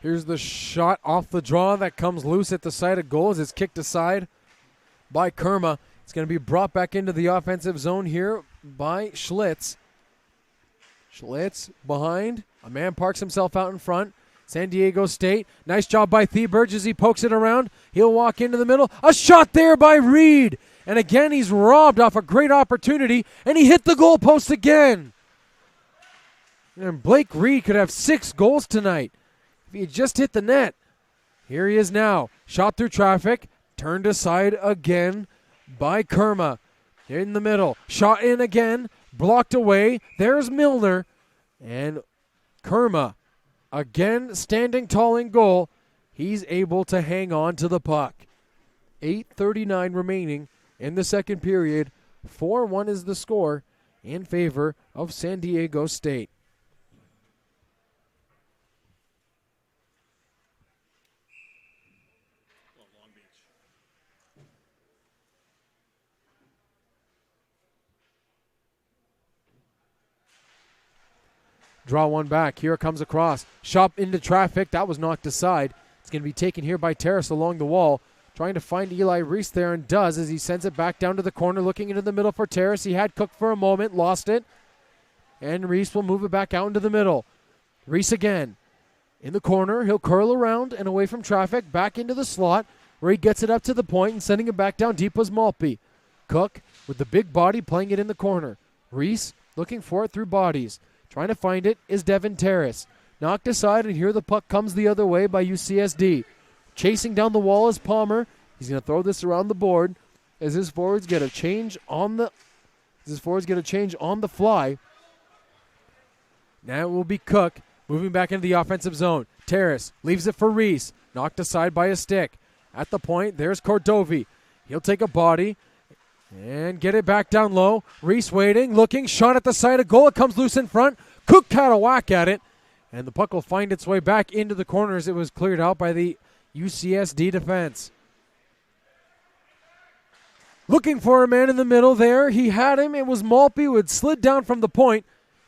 Here's the shot off the draw that comes loose at the side of goal as it's kicked aside by Kerma. It's going to be brought back into the offensive zone here by Schlitz. Schlitz behind. A man parks himself out in front. San Diego State. Nice job by Thieberge as he pokes it around. He'll walk into the middle. A shot there by Reed. And again, he's robbed off a great opportunity, and he hit the goalpost again. And Blake Reed could have 6 goals tonight if he had just hit the net. Here he is now. Shot through traffic. Turned aside again by Kerma. In the middle. Shot in again. Blocked away. There's Milner. And Kerma, again standing tall in goal. He's able to hang on to the puck. 8:39 remaining in the second period. 4-1 is the score in favor of San Diego State. Draw one back. Here it comes across. Shot into traffic. That was knocked aside. It's going to be taken here by Terrace along the wall. Trying to find Eli Reese there, and does as he sends it back down to the corner, looking into the middle for Terrace. He had Cook for a moment, lost it. And Reese will move it back out into the middle. Reese again. In the corner. He'll curl around and away from traffic. Back into the slot where he gets it up to the point, and sending it back down deep was Maltby. Cook with the big body playing it in the corner. Reese looking for it through bodies. Trying to find it is Devin Terrace. Knocked aside, and here the puck comes the other way by UCSD. Chasing down the wall is Palmer. He's going to throw this around the board as his forwards get a change on the fly. Now it will be Cook moving back into the offensive zone. Terrace leaves it for Reese. Knocked aside by a stick. At the point, there's Cordovi. He'll take a body and get it back down low. Reese waiting, looking, shot at the side of goal. It comes loose in front. Cook had a whack at it, and the puck will find its way back into the corner as it was cleared out by the UCSD defense. Looking for a man in the middle there. He had him. It was Malpe who had slid down from the point.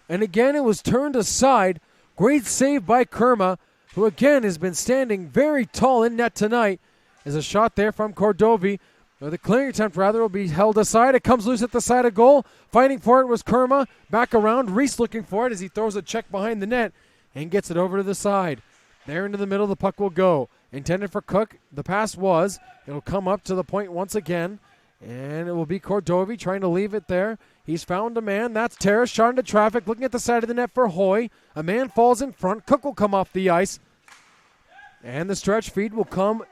And again, it was turned aside. Great save by Kerma, who again has been standing very tall in net tonight. There's a shot there from Cordovi. The clearing attempt, rather, will be held aside. It comes loose at the side of goal. Fighting for it was Kerma. Back around. Reese looking for it as he throws a check behind the net and gets it over to the side. There into the middle, the puck will go. Intended for Cook. The pass was. It'll come up to the point once again. And it will be Cordovi trying to leave it there. He's found a man. That's Terrace. Shot into traffic. Looking at the side of the net for Hoy. A man falls in front. Cook will come off the ice. And the stretch feed will come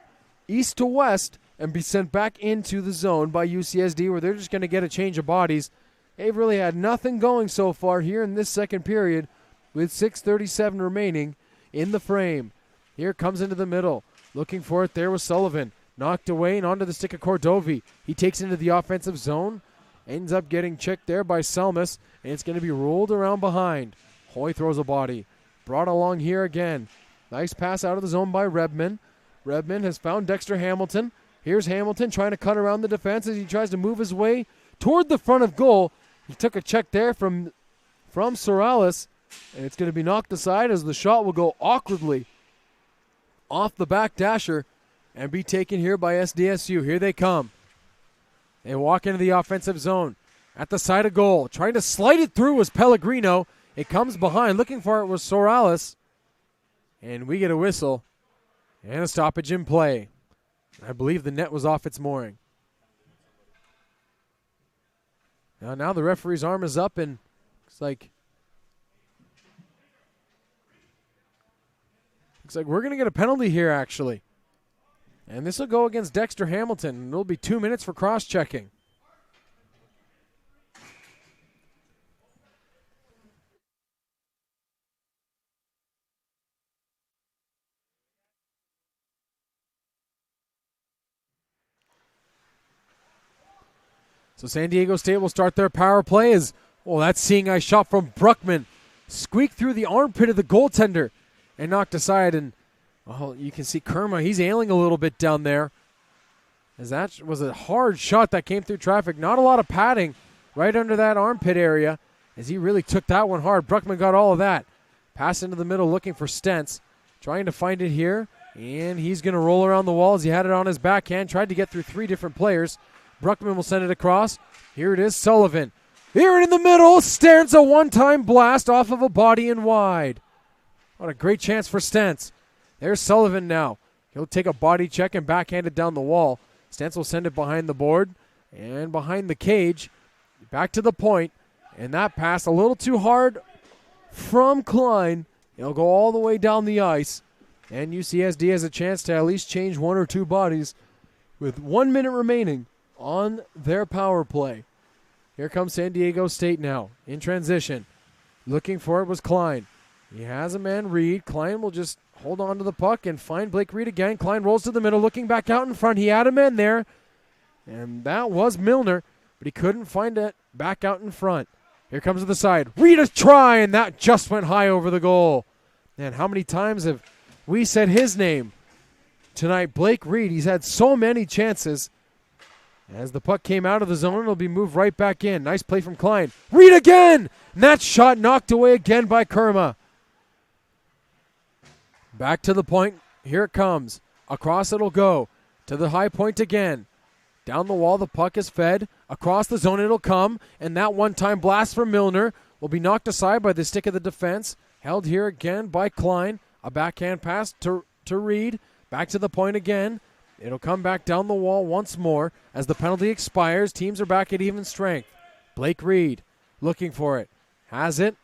east to west and be sent back into the zone by UCSD, where they're just going to get a change of bodies. They've really had nothing going so far here in this second period with 6:37 remaining in the frame. Here comes into the middle. Looking for it there was Sullivan. Knocked away and onto the stick of Cordovi. He takes into the offensive zone. Ends up getting checked there by Selmas, and it's going to be rolled around behind. Hoy throws a body. Brought along here again. Nice pass out of the zone by Redman. Redman has found Dexter Hamilton. Here's Hamilton trying to cut around the defense as he tries to move his way toward the front of goal. He took a check there from Sorales, and it's going to be knocked aside as the shot will go awkwardly off the back dasher and be taken here by SDSU. Here they come. They walk into the offensive zone at the side of goal. Trying to slide it through was Pellegrino. It comes behind. Looking for it was Sorales. And we get a whistle and a stoppage in play. I believe the net was off its mooring. Now the referee's arm is up, and looks like we're going to get a penalty here, actually. And this will go against Dexter Hamilton, and it'll be 2 minutes for cross-checking. So San Diego State will start their power play as, that's seeing eye shot from Bruckman. Squeaked through the armpit of the goaltender and knocked aside. And, you can see Kerma, he's ailing a little bit down there. As that was a hard shot that came through traffic. Not a lot of padding right under that armpit area as he really took that one hard. Bruckman got all of that. Pass into the middle looking for Stentz. Trying to find it here. And he's going to roll around the wall as he had it on his backhand. Tried to get through 3 different players. Bruckman will send it across. Here it is, Sullivan. Here in the middle, Stentz, a one-time blast off of a body and wide. What a great chance for Stentz. There's Sullivan now. He'll take a body check and backhand it down the wall. Stentz will send it behind the board and behind the cage. Back to the point. And that pass a little too hard from Klein. It'll go all the way down the ice. And UCSD has a chance to at least change 1 or 2 bodies with 1 minute remaining on their power play. Here comes San Diego State now in transition. Looking for it was Klein. He has a man, Reed. Klein will just hold on to the puck and find Blake Reed again. Klein rolls to the middle, looking back out in front. He had a man there, and that was Milner, but he couldn't find it back out in front. Here comes to the side. Reed a try, and that just went high over the goal. And how many times have we said his name tonight? Blake Reed. He's had so many chances. As the puck came out of the zone, it'll be moved right back in. Nice play from Klein. Reed again! And that shot knocked away again by Kerma. Back to the point. Here it comes. Across it'll go. To the high point again. Down the wall, the puck is fed. Across the zone it'll come. And that one-time blast from Milner will be knocked aside by the stick of the defense. Held here again by Klein. A backhand pass to Reed. Back to the point again. It'll come back down the wall once more. As the penalty expires, teams are back at even strength. Blake Reed looking for it. Has it.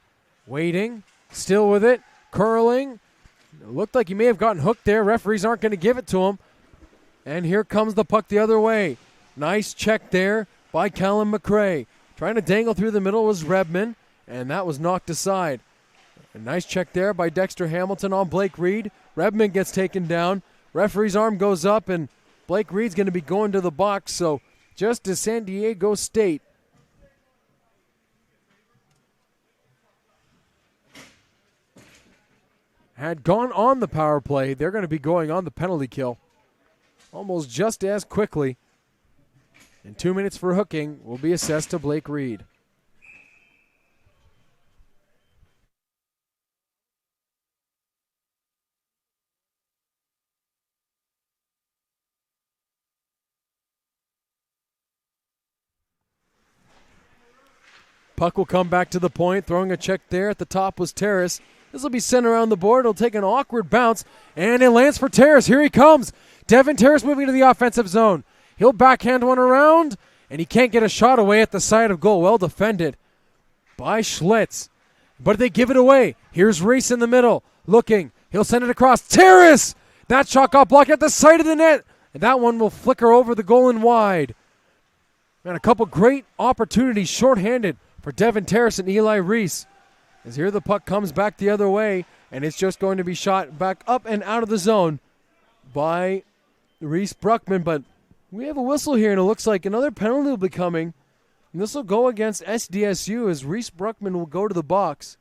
Waiting. Still with it. Curling. It looked like he may have gotten hooked there. Referees aren't going to give it to him. And here comes the puck the other way. Nice check there by Callum McRae. Trying to dangle through the middle was Redman. And that was knocked aside. A nice check there by Dexter Hamilton on Blake Reed. Redman gets taken down. Referee's arm goes up, and Blake Reed's going to be going to the box. So just as San Diego State had gone on the power play, they're going to be going on the penalty kill almost just as quickly. And 2 minutes for hooking will be assessed to Blake Reed. Puck will come back to the point, throwing a check there. At the top was Terrace. This will be sent around the board. It'll take an awkward bounce, and it lands for Terrace. Here he comes. Devin Terrace moving to the offensive zone. He'll backhand one around, and he can't get a shot away at the side of goal. Well defended by Schlitz. But they give it away. Here's Reese in the middle, looking. He'll send it across. Terrace! That shot got blocked at the side of the net. And that one will flicker over the goal and wide. And a couple great opportunities shorthanded for Devin Terrace and Eli Reese. As here the puck comes back the other way, and it's just going to be shot back up and out of the zone by Reese Bruckman. But we have a whistle here, and it looks like another penalty will be coming. And this will go against SDSU as Reese Bruckman will go to the box.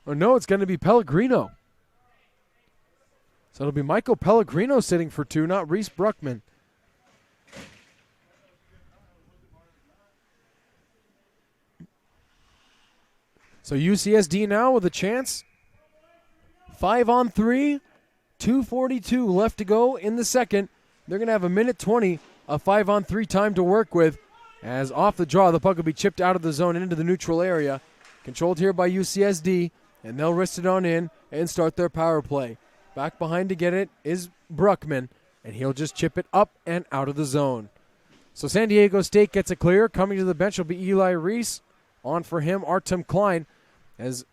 Or no, it's going to be Pellegrino. So it'll be Michael Pellegrino sitting for two, not Reese Bruckman. So UCSD now with a chance. 5-on-3, 2:42 left to go in the second. They're going to have a minute 20 of 5-on-3 time to work with. As off the draw, the puck will be chipped out of the zone and into the neutral area. Controlled here by UCSD, and they'll wrist it on in and start their power play. Back behind to get it is Bruckman, and he'll just chip it up and out of the zone. So San Diego State gets it clear. Coming to the bench will be Eli Reese. On for him, Artem Klein, as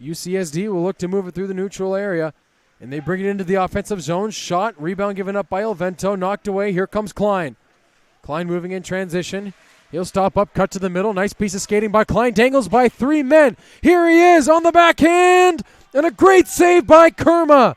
UCSD will look to move it through the neutral area, and they bring it into the offensive zone. Shot, rebound given up by Elvento, knocked away. Here comes Klein. Klein moving in transition. He'll stop up, cut to the middle. Nice piece of skating by Klein. Dangles by three men. Here he is on the backhand, and a great save by Kerma.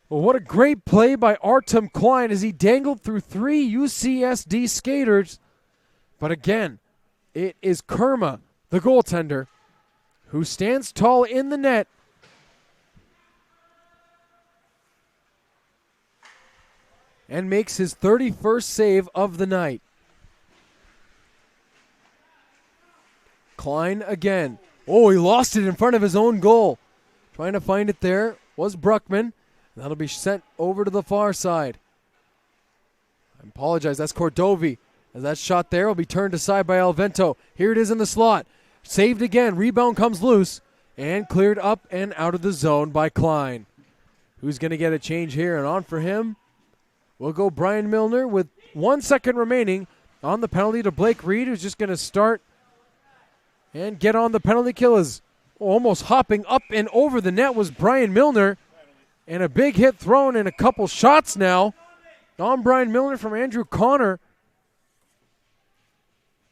Well, what a great play by Artem Klein as he dangled through three UCSD skaters. But again, it is Kerma, the goaltender, who stands tall in the net. And makes his 31st save of the night. Klein again. Oh, he lost it in front of his own goal. Trying to find it there was Bruckman. That'll be sent over to the far side. I apologize, that's Cordovi. As that shot there will be turned aside by Elvento. Here it is in the slot. Saved again. Rebound comes loose and cleared up and out of the zone by Klein. Who's going to get a change here? And on for him will go Brian Milner with 1 second remaining on the penalty to Blake Reed, who's just going to start and get on the penalty kill. As almost hopping up and over the net was Brian Milner. And a big hit thrown and a couple shots now on Brian Milner from Andrew Connor.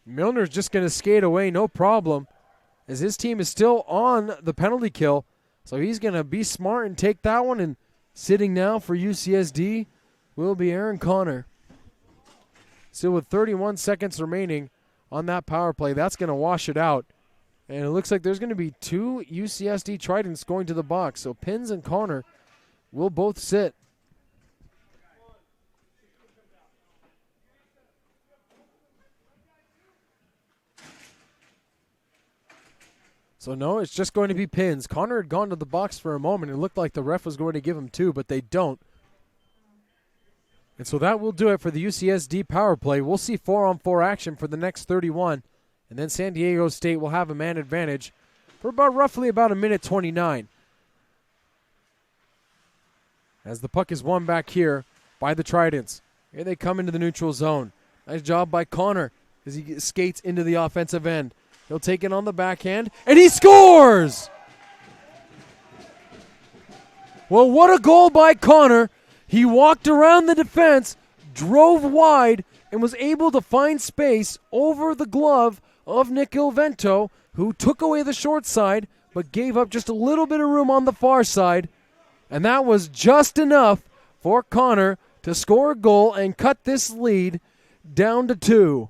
Milner's just going to skate away, no problem, as his team is still on the penalty kill. So he's going to be smart and take that one. And sitting now for UCSD will be Aaron Connor. Still with 31 seconds remaining on that power play. That's going to wash it out. And it looks like there's going to be two UCSD Tridents going to the box. So Pins and Connor will both sit. So no, it's just going to be Pins. Connor had gone to the box for a moment. It looked like the ref was going to give him two, but they don't. And so that will do it for the UCSD power play. We'll see 4-on-4 action for the next 31. And then San Diego State will have a man advantage for roughly about a minute 29. As the puck is won back here by the Tridents. Here they come into the neutral zone. Nice job by Connor as he skates into the offensive end. He'll take it on the backhand, and he scores! Well, what a goal by Connor. He walked around the defense, drove wide, and was able to find space over the glove of Nick Ilvento, who took away the short side, but gave up just a little bit of room on the far side. And that was just enough for Connor to score a goal and cut this lead down to 2.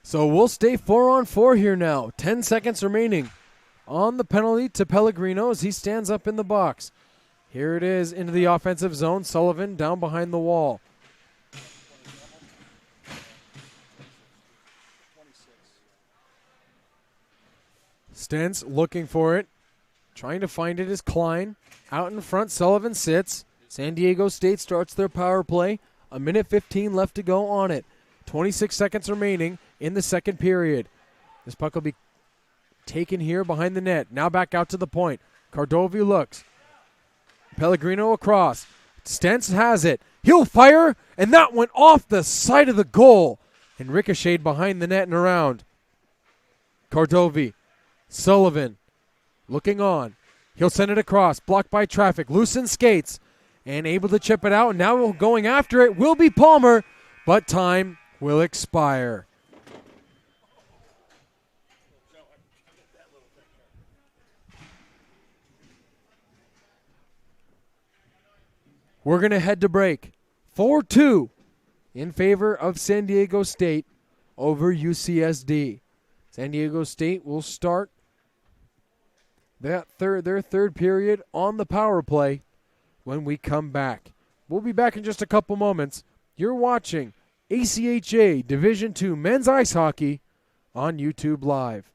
So we'll stay 4-on-4 here now. 10 seconds remaining on the penalty to Pellegrino as he stands up in the box. Here it is into the offensive zone. Sullivan down behind the wall. Stentz looking for it. Trying to find it is Klein. Out in front, Sullivan sits. San Diego State starts their power play. 1:15 left to go on it. 26 seconds remaining in the second period. This puck will be taken here behind the net. Now back out to the point. Cardovi looks. Pellegrino across. Stentz has it. He'll fire, and that went off the side of the goal and ricocheted behind the net and around. Cardovi. Sullivan looking on. He'll send it across. Blocked by traffic. Loosen skates and able to chip it out. Now going after it will be Palmer, but time will expire. We're going to head to break. 4-2 in favor of San Diego State over UCSD. San Diego State will start their third period on the power play when we come back. We'll be back in just a couple moments. You're watching ACHA Division II Men's Ice Hockey on YouTube Live.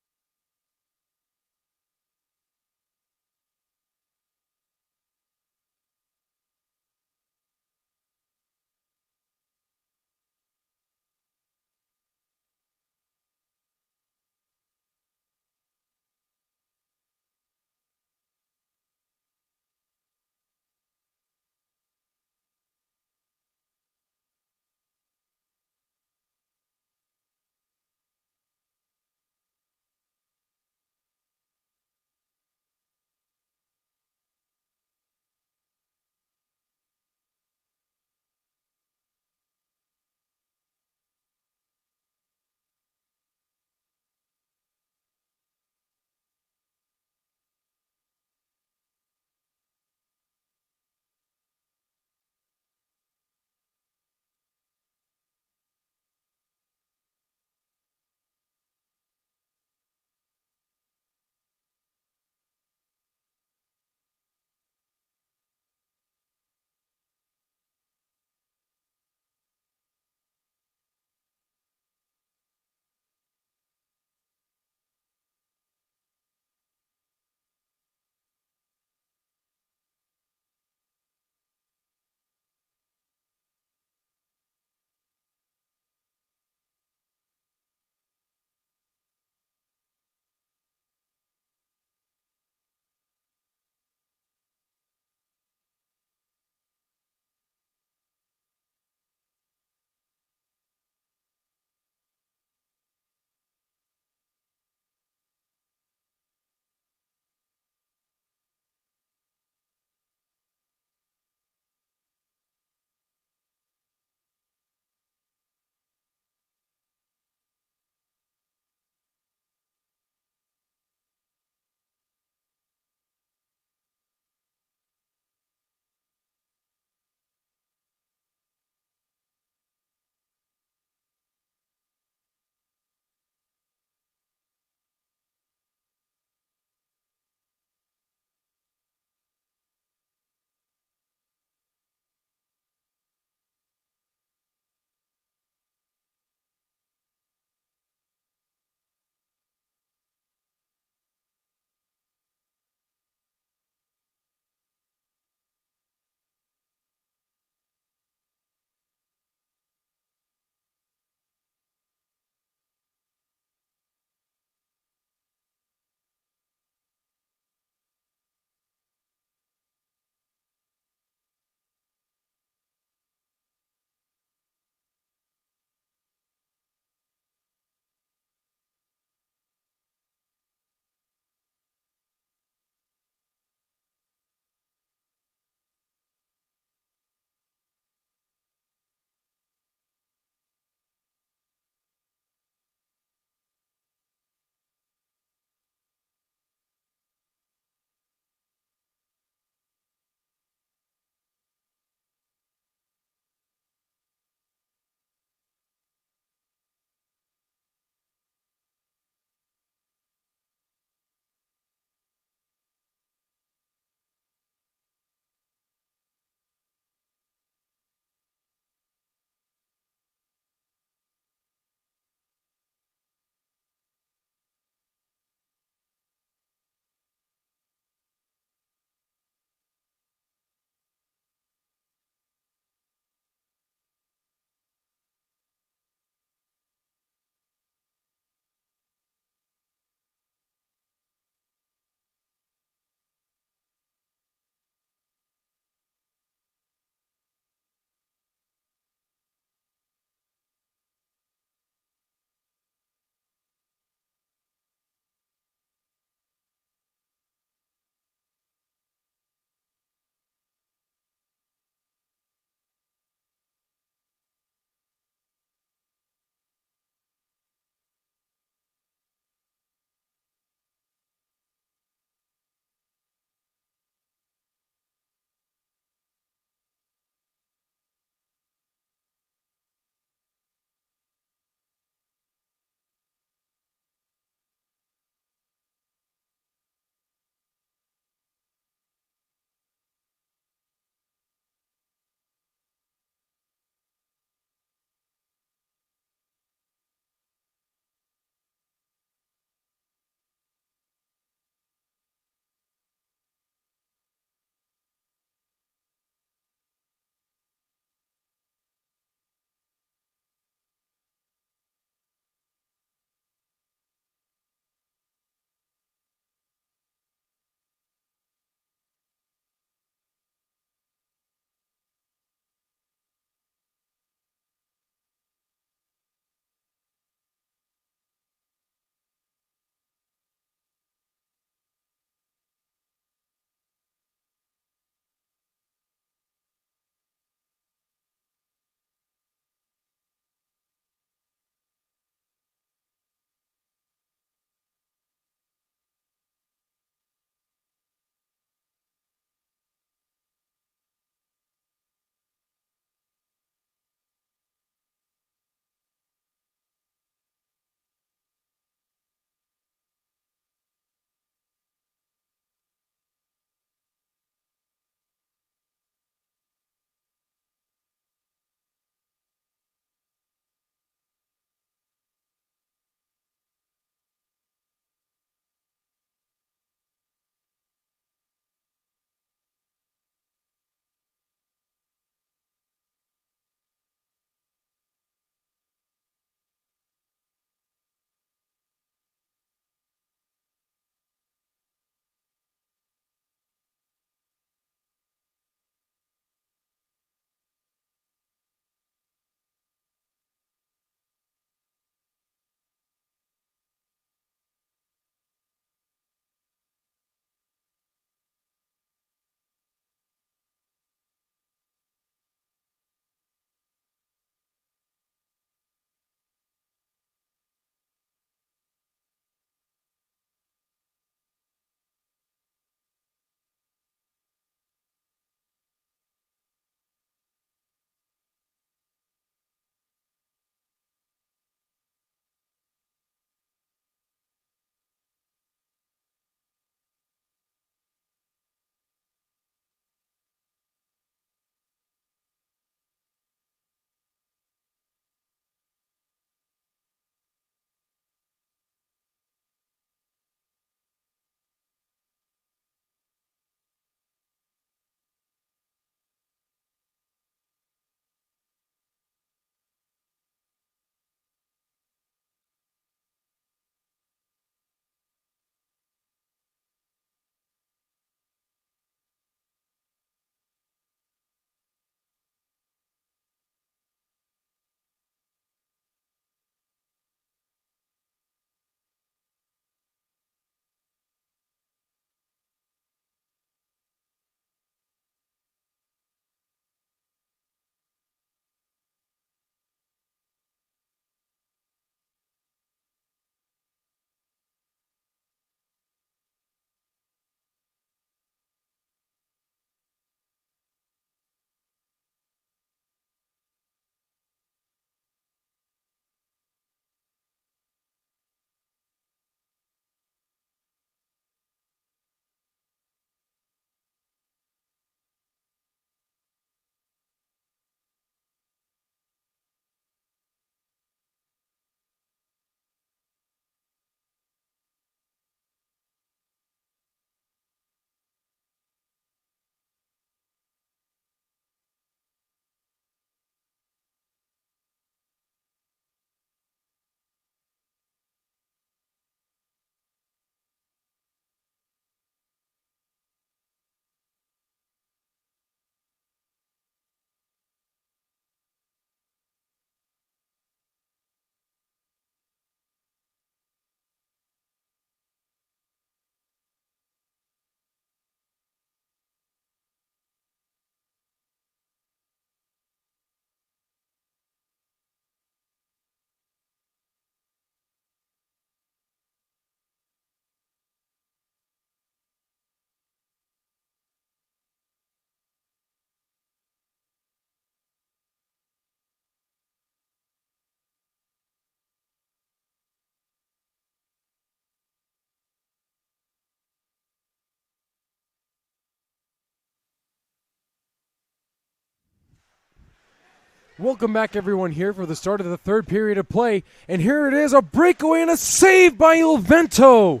Welcome back, everyone, here for the start of the third period of play. And here it is, a breakaway and a save by Ilvento.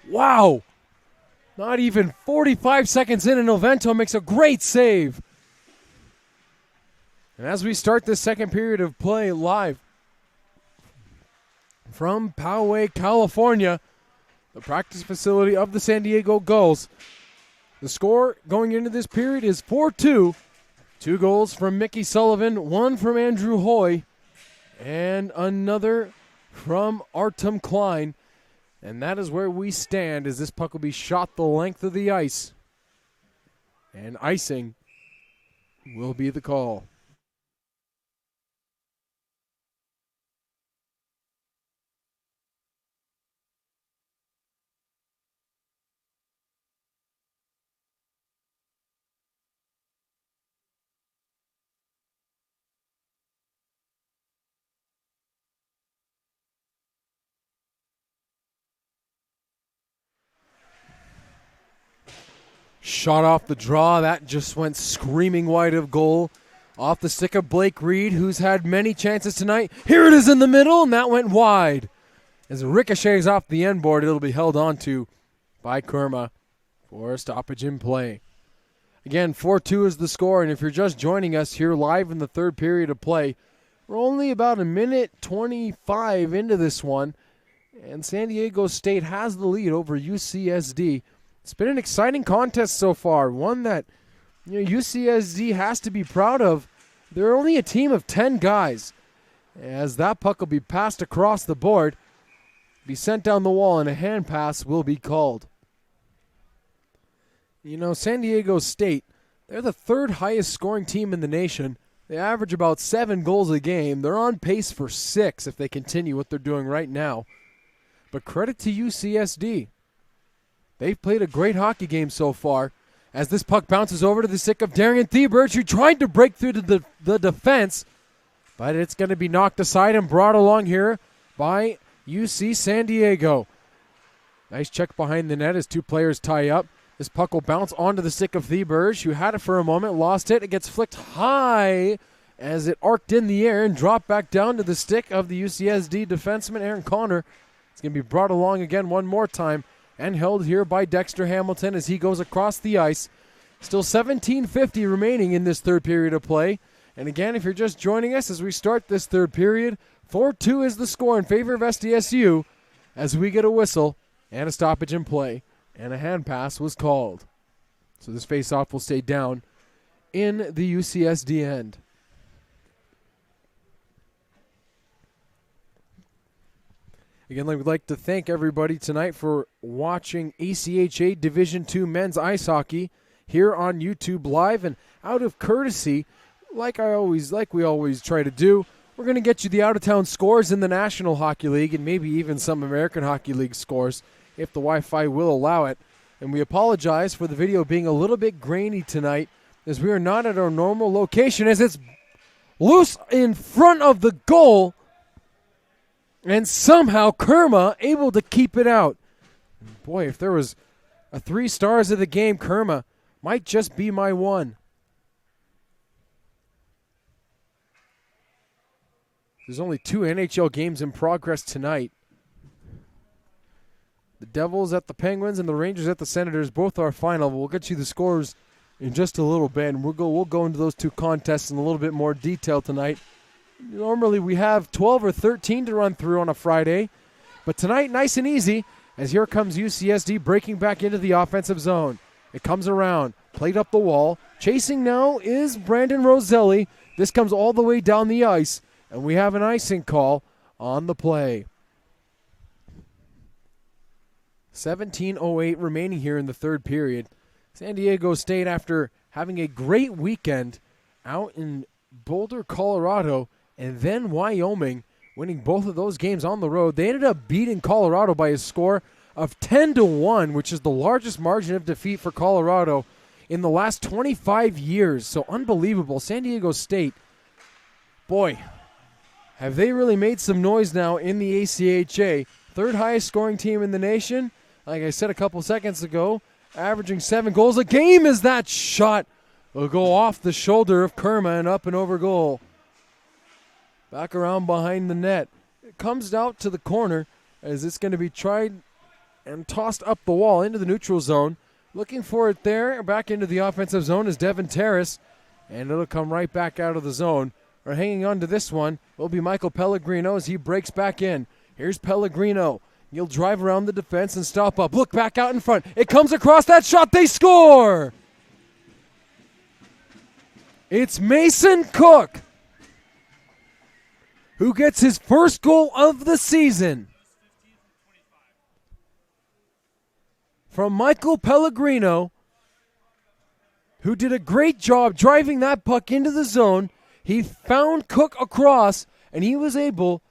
Wow. Not even 45 seconds in, and Ilvento makes a great save. And as we start this second period of play live from Poway, California, the practice facility of the San Diego Gulls, the score going into this period is 4-2. 2 goals from Mickey Sullivan, 1 from Andrew Hoy, and another from Artem Klein. And that is where we stand as this puck will be shot the length of the ice. And icing will be the call. Shot off the draw. That just went screaming wide of goal. Off the stick of Blake Reed, who's had many chances tonight. Here it is in the middle, and that went wide. As it ricochets off the end board, it'll be held onto by Kurma for a stoppage in play. Again, 4-2 is the score, and if you're just joining us here live in the third period of play, we're only about a minute 25 into this one, and San Diego State has the lead over UCSD. It's been an exciting contest so far, one that UCSD has to be proud of. They're only a team of 10 guys, as that puck will be passed across the board, be sent down the wall, and a hand pass will be called. San Diego State, they're the third highest scoring team in the nation. They average about 7 goals a game. They're on pace for 6 if they continue what they're doing right now. But credit to UCSD. They've played a great hockey game so far as this puck bounces over to the stick of Darian Thieberge, who tried to break through the defense, but it's going to be knocked aside and brought along here by UC San Diego. Nice check behind the net as 2 players tie up. This puck will bounce onto the stick of Thieberge, who had it for a moment, lost it. It gets flicked high as it arced in the air and dropped back down to the stick of the UCSD defenseman, Aaron Connor. It's going to be brought along again one more time and held here by Dexter Hamilton as he goes across the ice. Still 17:50 remaining in this third period of play. And again, if you're just joining us as we start this third period, 4-2 is the score in favor of SDSU as we get a whistle and a stoppage in play. And a hand pass was called. So this face-off will stay down in the UCSD end. Again, I would like to thank everybody tonight for watching ACHA Division II men's ice hockey here on YouTube Live. And out of courtesy, like we always try to do, we're going to get you the out-of-town scores in the National Hockey League and maybe even some American Hockey League scores if the Wi-Fi will allow it. And we apologize for the video being a little bit grainy tonight as we are not at our normal location as it's loose in front of the goal. And somehow Kurma able to keep it out. Boy, if there was a 3 stars of the game, Kurma might just be my one. There's only 2 NHL games in progress tonight. The Devils at the Penguins and the Rangers at the Senators both are final. We'll get you the scores in just a little bit, and we'll go into those 2 contests in a little bit more detail tonight. Normally we have 12 or 13 to run through on a Friday, but tonight nice and easy as here comes UCSD breaking back into the offensive zone. It comes around, played up the wall. Chasing now is Brandon Roselli. This comes all the way down the ice, and we have an icing call on the play. 17:08 remaining here in the third period. San Diego State, after having a great weekend out in Boulder, Colorado, and then Wyoming, winning both of those games on the road, they ended up beating Colorado by a score of 10-1, which is the largest margin of defeat for Colorado in the last 25 years. So unbelievable. San Diego State, boy, have they really made some noise now in the ACHA. Third highest scoring team in the nation. Like I said a couple seconds ago, averaging 7 goals a game as that shot will go off the shoulder of Kerma and up and over goal. Back around behind the net. It comes out to the corner as it's going to be tried and tossed up the wall into the neutral zone. Looking for it there. Back into the offensive zone is Devin Terrace. And it'll come right back out of the zone. Or hanging on to this one will be Michael Pellegrino as he breaks back in. Here's Pellegrino. He'll drive around the defense and stop up. Look back out in front. It comes across that shot. They score! It's Mason Cook who gets his first goal of the season. From Michael Pellegrino, who did a great job driving that puck into the zone. He found Cook across, and he was able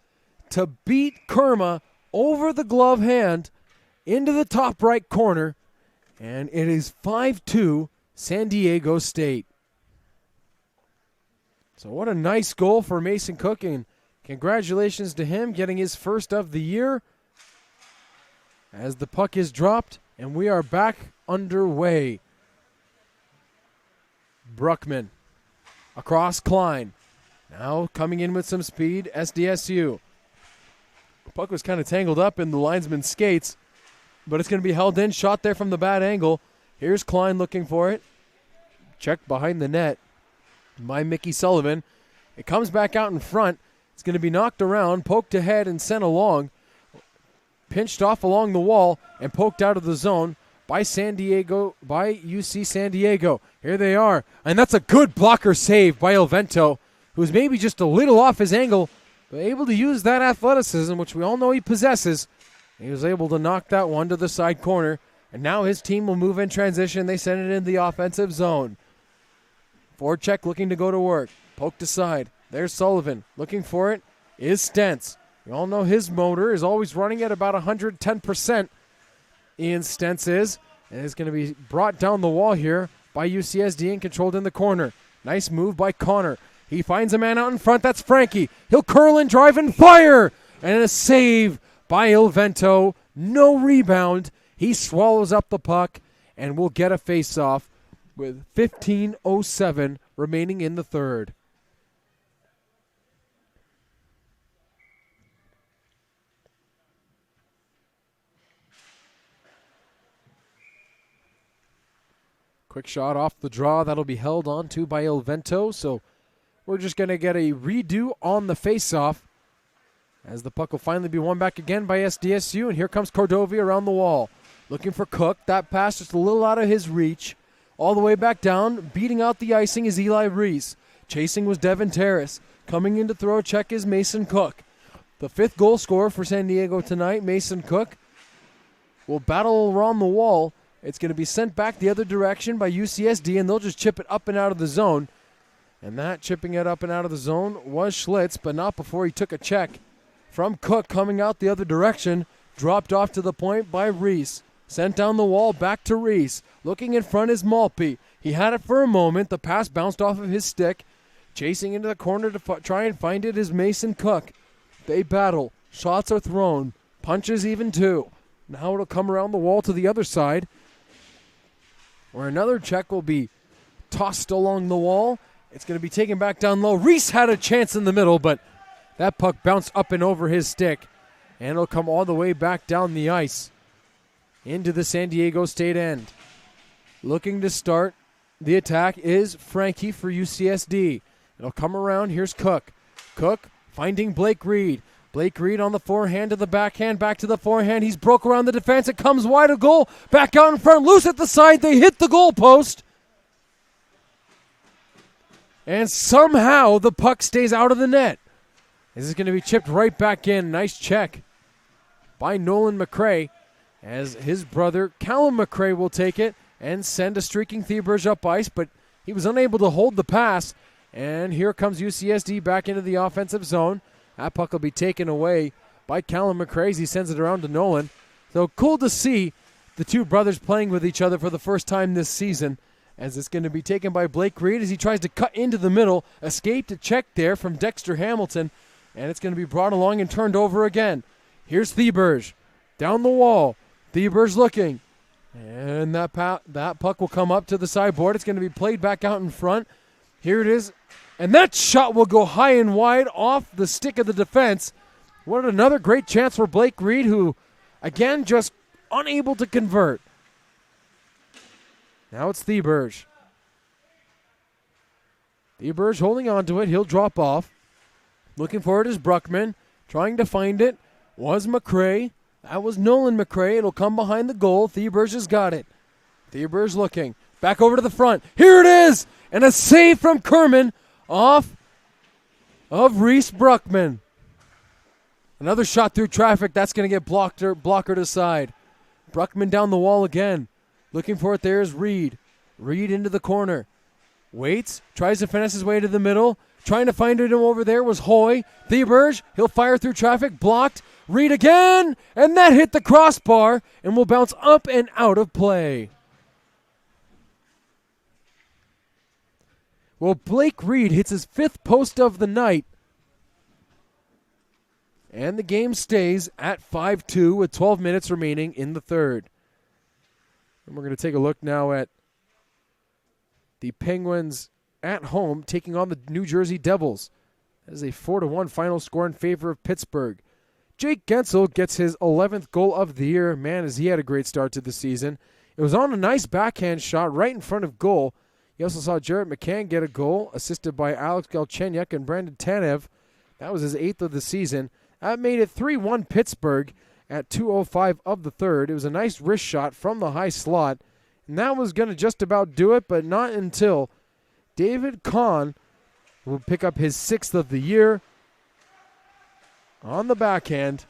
to beat Kerma over the glove hand into the top right corner, and it is 5-2 San Diego State. So what a nice goal for Mason Cook, and congratulations to him getting his first of the year as the puck is dropped, and we are back underway. Bruckman across Klein. Now coming in with some speed, SDSU. The puck was kind of tangled up in the linesman's skates, but it's going to be held in. Shot there from the bad angle. Here's Klein looking for it. Checked behind the net by Mickey Sullivan. It comes back out in front. It's going to be knocked around, poked ahead, and sent along. Pinched off along the wall and poked out of the zone by UC San Diego. Here they are. And that's a good blocker save by Elvento, who's maybe just a little off his angle, but able to use that athleticism, which we all know he possesses. He was able to knock that one to the side corner, and now his team will move in transition. They send it in the offensive zone. Forecheck looking to go to work. Poked aside. There's Sullivan. Looking for it is Stentz. You all know his motor is always running at about 110%. Ian Stentz is. And it's going to be brought down the wall here by UCSD and controlled in the corner. Nice move by Connor. He finds a man out in front. That's Frankie. He'll curl and drive and fire. And a save by Ilvento. No rebound. He swallows up the puck and will get a face-off with 15:07 remaining in the third. Quick shot off the draw. That'll be held onto by Ilvento. So we're just going to get a redo on the face-off as the puck will finally be won back again by SDSU. And here comes Cordovia around the wall. Looking for Cook. That pass just a little out of his reach. All the way back down. Beating out the icing is Eli Reese. Chasing was Devin Terrace. Coming in to throw a check is Mason Cook. The fifth goal scorer for San Diego tonight, Mason Cook, will battle around the wall. It's going to be sent back the other direction by UCSD, and they'll just chip it up and out of the zone. And that chipping it up and out of the zone was Schlitz, but not before he took a check from Cook coming out the other direction. Dropped off to the point by Reese. Sent down the wall back to Reese. Looking in front is Malpe. He had it for a moment. The pass bounced off of his stick. Chasing into the corner to try and find it is Mason Cook. They battle. Shots are thrown. Punches even too. Now it'll come around the wall to the other side, where another check will be tossed along the wall. It's going to be taken back down low. Reese had a chance in the middle, but that puck bounced up and over his stick, and it'll come all the way back down the ice into the San Diego State end. Looking to start the attack is Frankie for UCSD. It'll come around. Here's Cook. Cook finding Blake Reed. Blake Reed on the forehand to the backhand, back to the forehand. He's broke around the defense. It comes wide of goal. Back out in front, loose at the side. They hit the goal post. And somehow the puck stays out of the net. This is going to be chipped right back in. Nice check by Nolan McCrae, as his brother Callum McCrae will take it and send a streaking Thieberge up ice, but he was unable to hold the pass. And here comes UCSD back into the offensive zone. That puck will be taken away by Callum McCrae as he sends it around to Nolan. So cool to see the two brothers playing with each other for the first time this season, as it's going to be taken by Blake Reed as he tries to cut into the middle. Escaped a check there from Dexter Hamilton, and it's going to be brought along and turned over again. Here's Thieberge down the wall. Thieberge looking. And that puck will come up to the sideboard. It's going to be played back out in front. Here it is. And that shot will go high and wide off the stick of the defense. What another great chance for Blake Reed, who, again, just unable to convert. Now it's Theberge. Theberge holding on to it. He'll drop off. Looking for it is Bruckman. Trying to find it was McCray. That was Nolan McCray. It'll come behind the goal. Theberge has got it. Theberge looking. Back over to the front. Here it is! And a save from Kerman off of Reese Bruckman. Another shot through traffic. That's going to get blockered aside. Bruckman down the wall again. Looking for it. There's Reed. Reed into the corner. Waits. Tries to finesse his way to the middle. Trying to find him over there was Hoy. Theberge. He'll fire through traffic. Blocked. Reed again. And that hit the crossbar and will bounce up and out of play. Well, Blake Reed hits his 5th post of the night. And the game stays at 5-2 with 12 minutes remaining in the third. And we're going to take a look now at the Penguins at home taking on the New Jersey Devils. That is a 4-1 final score in favor of Pittsburgh. Jake Gensel gets his 11th goal of the year. Man, has he had a great start to the season. It was on a nice backhand shot right in front of goal. You also saw Jarrett McCann get a goal, assisted by Alex Galchenyuk and Brandon Tanev. That was his 8th of the season. That made it 3-1 Pittsburgh at 2:05 of the third. It was a nice wrist shot from the high slot, and that was going to just about do it, but not until David Kahn will pick up his 6th of the year on the backhand.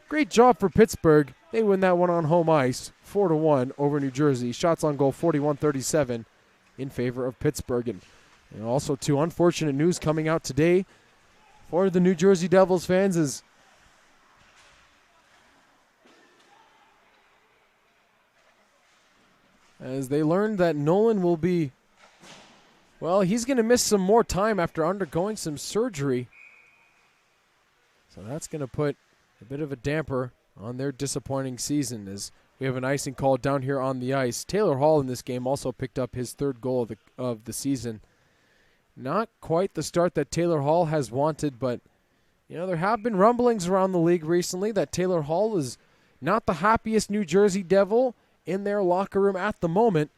Great job for Pittsburgh. They win that one on home ice, 4-1 over New Jersey. Shots on goal 41-37 in favor of Pittsburgh. And also, too, unfortunate news coming out today for the New Jersey Devils fans is as they learned that Nolan will be, well, he's going to miss some more time after undergoing some surgery. So that's going to put a bit of a damper on their disappointing season as we have an icing call down here on the ice. Taylor Hall in this game also picked up his 3rd goal of the season. Not quite the start that Taylor Hall has wanted, but you know there have been rumblings around the league recently that Taylor Hall is not the happiest New Jersey Devil in their locker room at the moment.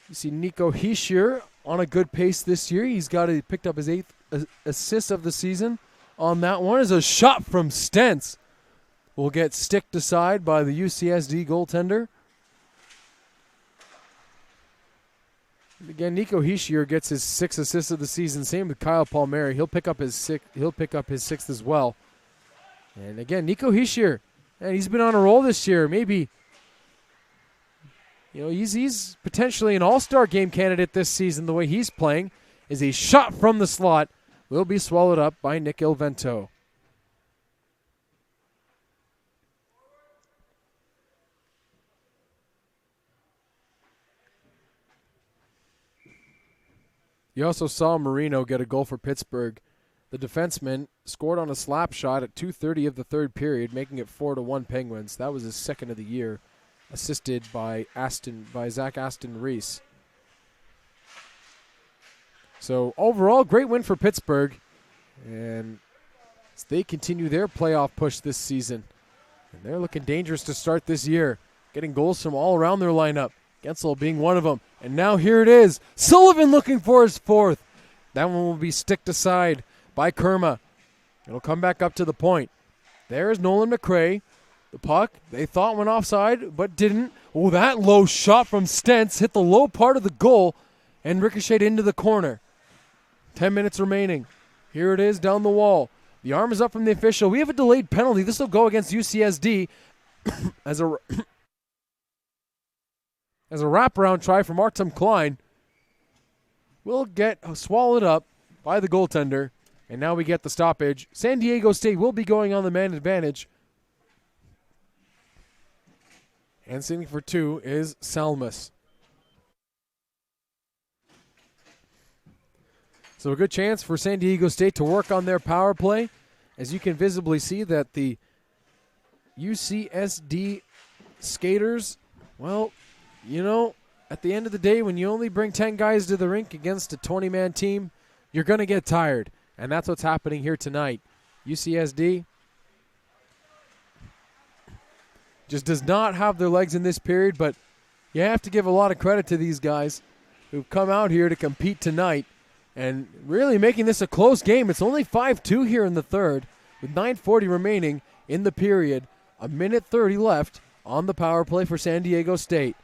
You see Nico Hischier on a good pace this year. He picked up his 8th assist of the season. On that one is a shot from Stentz. Will get sticked aside by the UCSD goaltender. Again, Nico Hischier gets his 6th assist of the season. Same with Kyle Palmieri. He'll pick up his 6th as well. And again, Nico Hischier, and he's been on a roll this year. Maybe, you know, he's potentially an all-star game candidate this season. The way he's playing is a shot from the slot will be swallowed up by Nick Ilvento. You also saw Marino get a goal for Pittsburgh. The defenseman scored on a slap shot at 2:30 of the third period, making it 4-1 Penguins. That was his 2nd of the year, assisted by Zach Aston Reese. So overall, great win for Pittsburgh, and as they continue their playoff push this season, and they're looking dangerous to start this year, getting goals from all around their lineup. Gensel being one of them. And now here it is. Sullivan looking for his 4th. That one will be sticked aside by Kerma. It'll come back up to the point. There's Nolan McCray. The puck, they thought went offside, but didn't. Oh, that low shot from Stentz hit the low part of the goal and ricocheted into the corner. 10 minutes remaining. Here it is down the wall. The arm is up from the official. We have a delayed penalty. This will go against UCSD as a wraparound try from Artem Klein. Will get swallowed up by the goaltender, and now we get the stoppage. San Diego State will be going on the man advantage. And sitting for 2 is Salmus. So a good chance for San Diego State to work on their power play. As you can visibly see that the UCSD skaters Well, you know, at the end of the day, when you only bring 10 guys to the rink against a 20-man team, you're going to get tired. And that's what's happening here tonight. UCSD just does not have their legs in this period, but you have to give a lot of credit to these guys who've come out here to compete tonight and really making this a close game. It's only 5-2 here in the third with 9:40 remaining in the period. 1:30 left on the power play for San Diego State.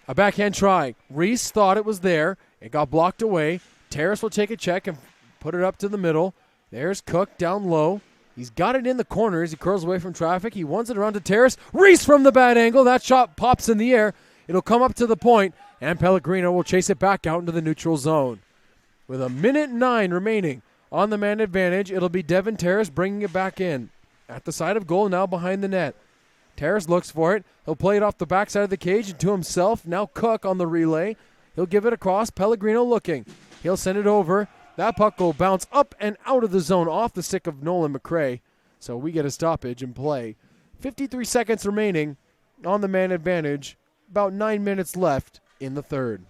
A backhand try. Reese thought it was there. It got blocked away. Terrace will take a check and put it up to the middle. There's Cook down low. He's got it in the corner as he curls away from traffic. He wants it around to Terrace. Reese from the bad angle. That shot pops in the air. It'll come up to the point, and Pellegrino will chase it back out into the neutral zone. With 1:09 remaining on the man advantage, it'll be Devin Terrace bringing it back in. At the side of goal, now behind the net. Terrace looks for it. He'll play it off the backside of the cage to himself. Now Cook on the relay. He'll give it across. Pellegrino looking. He'll send it over. That puck will bounce up and out of the zone off the stick of Nolan McRae. So we get a stoppage in play. 53 seconds remaining on the man advantage. About 9 minutes left in the third.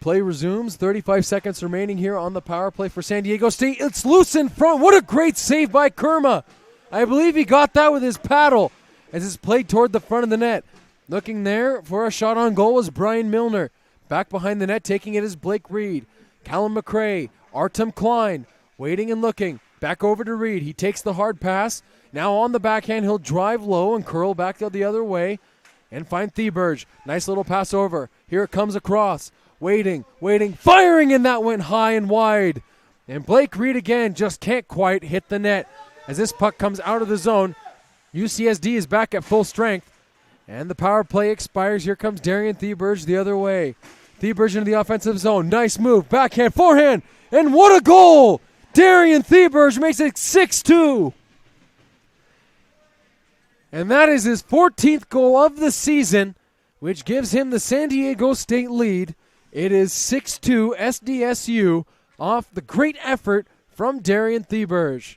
Play resumes. 35 seconds remaining here on the power play for San Diego State. It's loose in front. What a great save by Kerma. I believe he got that with his paddle as it's played toward the front of the net. Looking there for a shot on goal was Brian Milner. Back behind the net, taking it is Blake Reed. Callum McRae, Artem Klein, waiting and looking. Back over to Reed. He takes the hard pass. Now on the backhand, he'll drive low and curl back the other way and find Thieberge. Nice little pass over. Here it comes across. Waiting, firing, and that went high and wide. And Blake Reed again just can't quite hit the net. As this puck comes out of the zone, UCSD is back at full strength. And the power play expires. Here comes Darian Thieberge the other way. Thieberge into the offensive zone. Nice move. Backhand, forehand. And what a goal! Darian Thieberge makes it 6-2. And that is his 14th goal of the season, which gives him the San Diego State lead. It is 6-2 SDSU off the great effort from Darian Thieberge.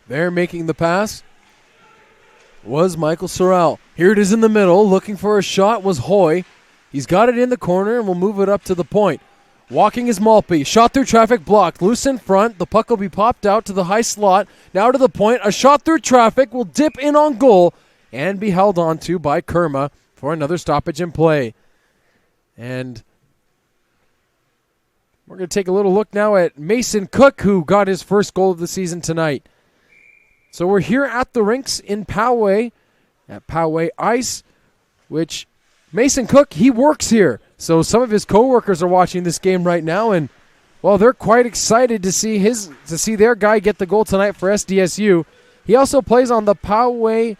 There making the pass was Michael Sorrell. Here it is in the middle. Looking for a shot was Hoy. He's got it in the corner and will move it up to the point. Walking is Malpe. Shot through traffic blocked. Loose in front. The puck will be popped out to the high slot. Now to the point. A shot through traffic will dip in on goal and be held on to by Kerma for another stoppage in play. And we're going to take a little look now at Mason Cook, who got his first goal of the season tonight. So we're here at the rinks in Poway, at Poway Ice, which Mason Cook, he works here. So some of his coworkers are watching this game right now, and well, they're quite excited to see their guy get the goal tonight for SDSU. He also plays on the Poway.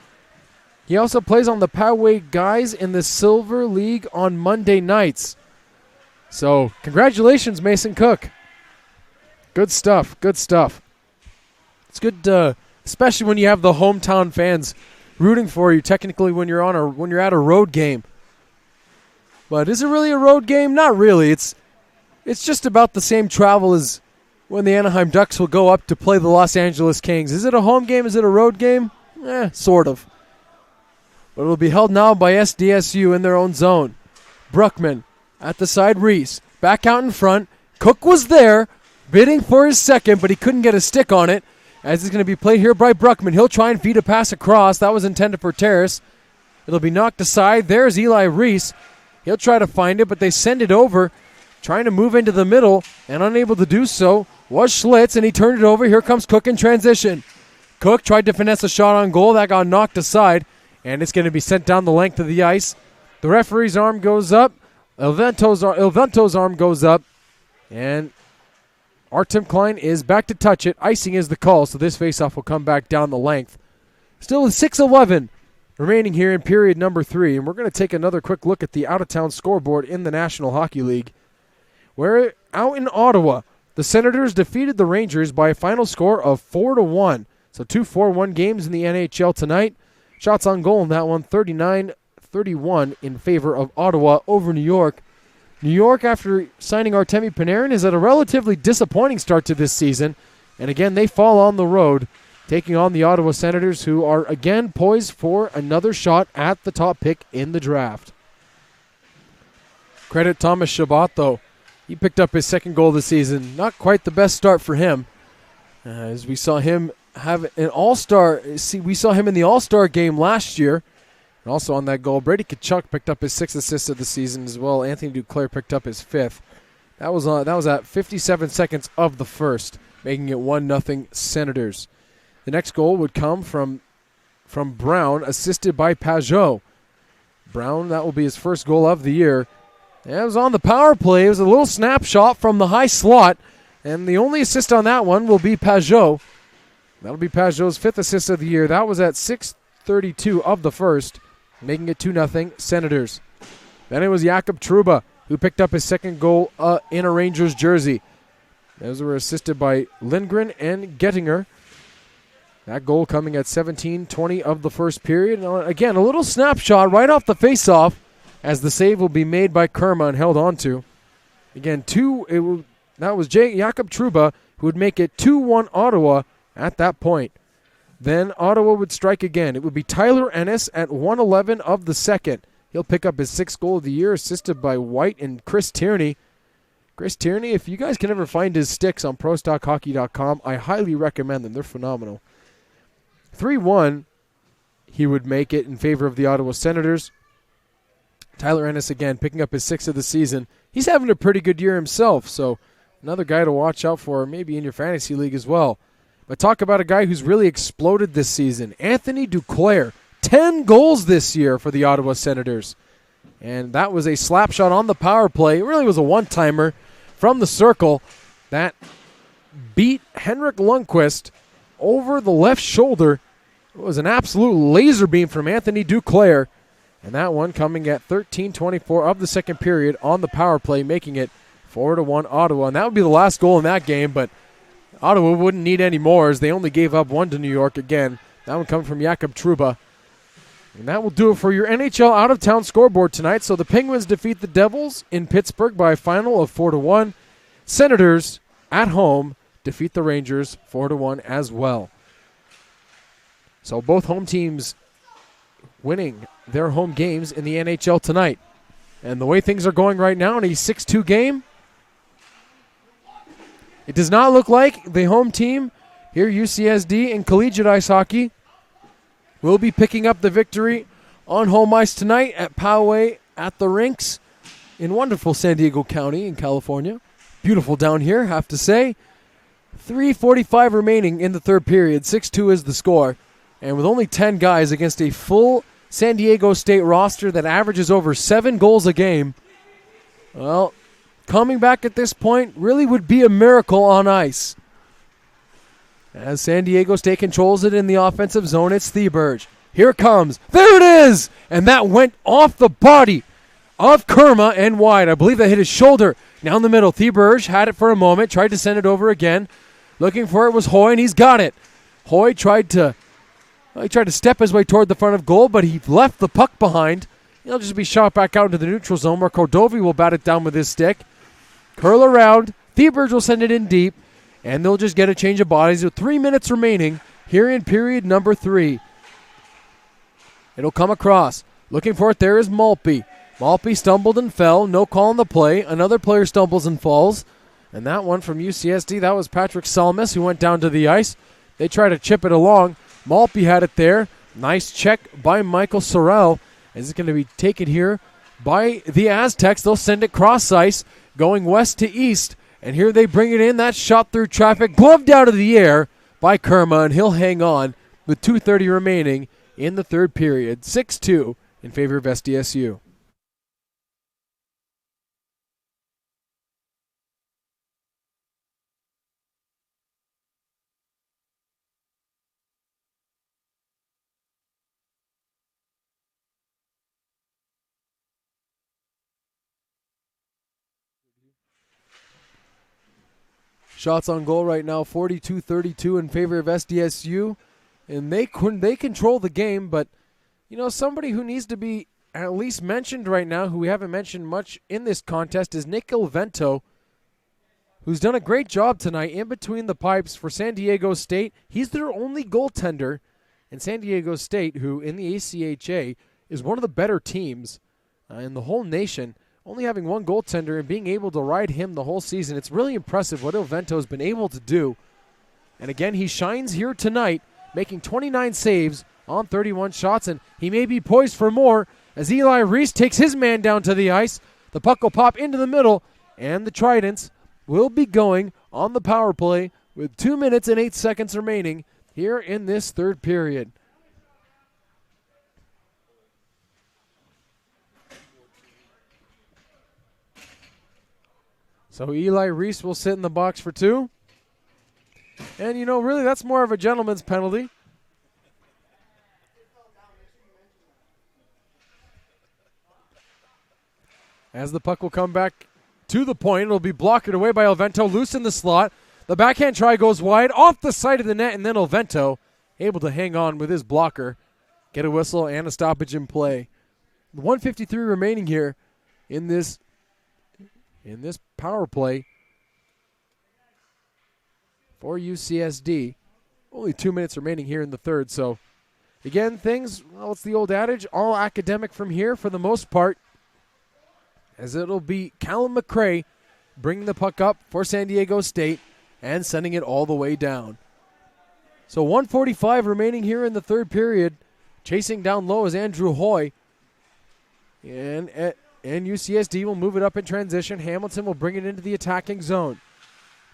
He also plays on the Poway guys in the Silver League on Monday nights. So congratulations, Mason Cook. Good stuff. Good stuff. It's good. Especially when you have the hometown fans rooting for you. Technically, when you're at a road game. But is it really a road game? Not really. It's just about the same travel as when the Anaheim Ducks will go up to play the Los Angeles Kings. Is it a home game? Is it a road game? Sort of. But it'll be held now by SDSU in their own zone. Bruckman at the side. Reese back out in front. Cook was there, bidding for his second, but he couldn't get a stick on it. As it's going to be played here by Bruckman. He'll try and feed a pass across. That was intended for Terrace. It'll be knocked aside. There's Eli Reese. He'll try to find it, but they send it over. Trying to move into the middle, and unable to do so was Schlitz, and he turned it over. Here comes Cook in transition. Cook tried to finesse a shot on goal. That got knocked aside. and it's going to be sent down the length of the ice. The referee's arm goes up. Ilvento's arm goes up, and Artem Klein is back to touch it. Icing is the call, so this faceoff will come back down the length. Still with 6:11 remaining here in period number 3, and we're going to take another quick look at the out-of-town scoreboard in the National Hockey League, where out in Ottawa, the Senators defeated the Rangers by a final score of 4-1. So 2 4-1 games in the NHL tonight. Shots on goal in that one, 39-31 in favor of Ottawa over New York. New York, after signing Artemi Panarin, is at a relatively disappointing start to this season. And again, they fall on the road, taking on the Ottawa Senators, who are again poised for another shot at the top pick in the draft. Credit Thomas Chabot, though. He picked up his second goal of the season. Not quite the best start for him, as we saw him have an all-star. We saw him in the all-star game last year. And also on that goal, Brady Tkachuk picked up his 6th assist of the season as well. Anthony Duclair picked up his 5th. That was at 57 seconds of the first, making it 1-0 Senators. The next goal would come from Brown, assisted by Pajot. Brown, that will be his first goal of the year. And it was on the power play. It was a little snapshot from the high slot, and the only assist on that one will be Pajot. That'll be Pajot's 5th assist of the year. That was at 6:32 of the first, making it 2-0 Senators. Then it was Jakob Trouba who picked up his second goal in a Rangers jersey. Those were assisted by Lindgren and Gettinger. That goal coming at 17:20 of the first period. Again, a little snapshot right off the faceoff, as the save will be made by Kerma and held onto. Again, that was Jakob Trouba who would make it 2-1 Ottawa at that point. Then Ottawa would strike again. It would be Tyler Ennis at 1:11 of the second. He'll pick up his 6th goal of the year, assisted by White and Chris Tierney. Chris Tierney, if you guys can ever find his sticks on ProStockHockey.com, I highly recommend them. They're phenomenal. 3-1, he would make it in favor of the Ottawa Senators. Tyler Ennis again picking up his 6th of the season. He's having a pretty good year himself, so another guy to watch out for, maybe in your fantasy league as well. But talk about a guy who's really exploded this season. Anthony Duclair, 10 goals this year for the Ottawa Senators. And that was a slap shot on the power play. It really was a one-timer from the circle that beat Henrik Lundqvist over the left shoulder. It was an absolute laser beam from Anthony Duclair. And that one coming at 13:24 of the second period on the power play, making it 4-1 Ottawa. And that would be the last goal in that game, but Ottawa wouldn't need any more as they only gave up one to New York again. That one coming from Jakob Trouba. And that will do it for your NHL out-of-town scoreboard tonight. So the Penguins defeat the Devils in Pittsburgh by a final of 4-1. Senators at home defeat the Rangers 4-1 as well. So both home teams winning their home games in the NHL tonight. And the way things are going right now in a 6-2 game, it does not look like the home team here, UCSD, in collegiate ice hockey, will be picking up the victory on home ice tonight at Poway at the rinks in wonderful San Diego County in California. Beautiful down here, have to say. 3:45 remaining in the third period. 6-2 is the score. And with only 10 guys against a full San Diego State roster that averages over 7 goals a game, well, coming back at this point really would be a miracle on ice. As San Diego State controls it in the offensive zone, it's Theberge. Here it comes. There it is! And that went off the body of Kerma and wide. I believe that hit his shoulder. Down the middle, Theberge had it for a moment, tried to send it over again. Looking for it was Hoy, and he's got it. Hoy tried to step his way toward the front of goal, but he left the puck behind. He'll just be shot back out into the neutral zone where Cordovi will bat it down with his stick. Curl around. Theberge will send it in deep, and they'll just get a change of bodies with 3 minutes remaining here in period number 3. It'll come across. Looking for it, there is Maltby. Maltby stumbled and fell. No call on the play. Another player stumbles and falls. And that one from UCSD, that was Patrick Salmis, who went down to the ice. They try to chip it along. Maltby had it there. Nice check by Michael Sorrell. As it's going to be taken here by the Aztecs. They'll send it cross ice, going west to east. And here they bring it in. That shot through traffic, gloved out of the air by Kerma, and he'll hang on with 2:30 remaining in the third period. 6-2 in favor of SDSU. Shots on goal right now, 42-32 in favor of SDSU. And they control the game, but, you know, somebody who needs to be at least mentioned right now, who we haven't mentioned much in this contest, is Nick Ilvento, who's done a great job tonight in between the pipes for San Diego State. He's their only goaltender, and San Diego State, who in the ACHA is one of the better teams in the whole nation, only having one goaltender and being able to ride him the whole season. It's really impressive what Ilvento has been able to do. And again, he shines here tonight, making 29 saves on 31 shots, and he may be poised for more as Eli Reese takes his man down to the ice. The puck will pop into the middle, and the Tridents will be going on the power play with 2 minutes and 8 seconds remaining here in this third period. So Eli Reese will sit in the box for 2. And, you know, really that's more of a gentleman's penalty. As the puck will come back to the point, it'll be blocked away by Ilvento, loose in the slot. The backhand try goes wide, off the side of the net, and then Ilvento able to hang on with his blocker, get a whistle and a stoppage in play. 1:53 remaining here in this power play for UCSD. Only 2 minutes remaining here in the third. So, again, things, well, it's the old adage, all academic from here for the most part, as it'll be Callum McCrae bringing the puck up for San Diego State and sending it all the way down. So 1:45 remaining here in the third period. Chasing down low is Andrew Hoy. And UCSD will move it up in transition. Hamilton will bring it into the attacking zone.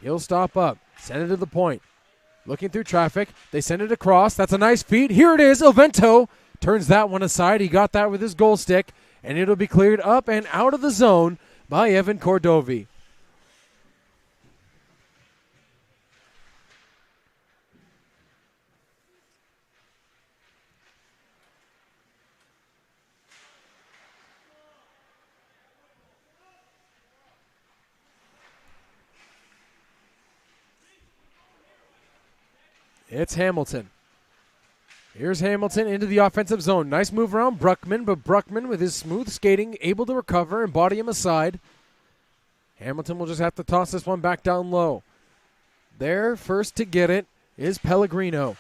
He'll stop up, send it to the point. Looking through traffic, they send it across. That's a nice feed. Here it is. Ilvento turns that one aside. He got that with his goal stick, and it'll be cleared up and out of the zone by Evan Cordovi. It's Hamilton. Here's Hamilton into the offensive zone. Nice move around Bruckman, but Bruckman with his smooth skating able to recover and body him aside. Hamilton will just have to toss this one back down low. There, first to get it is Pellegrino.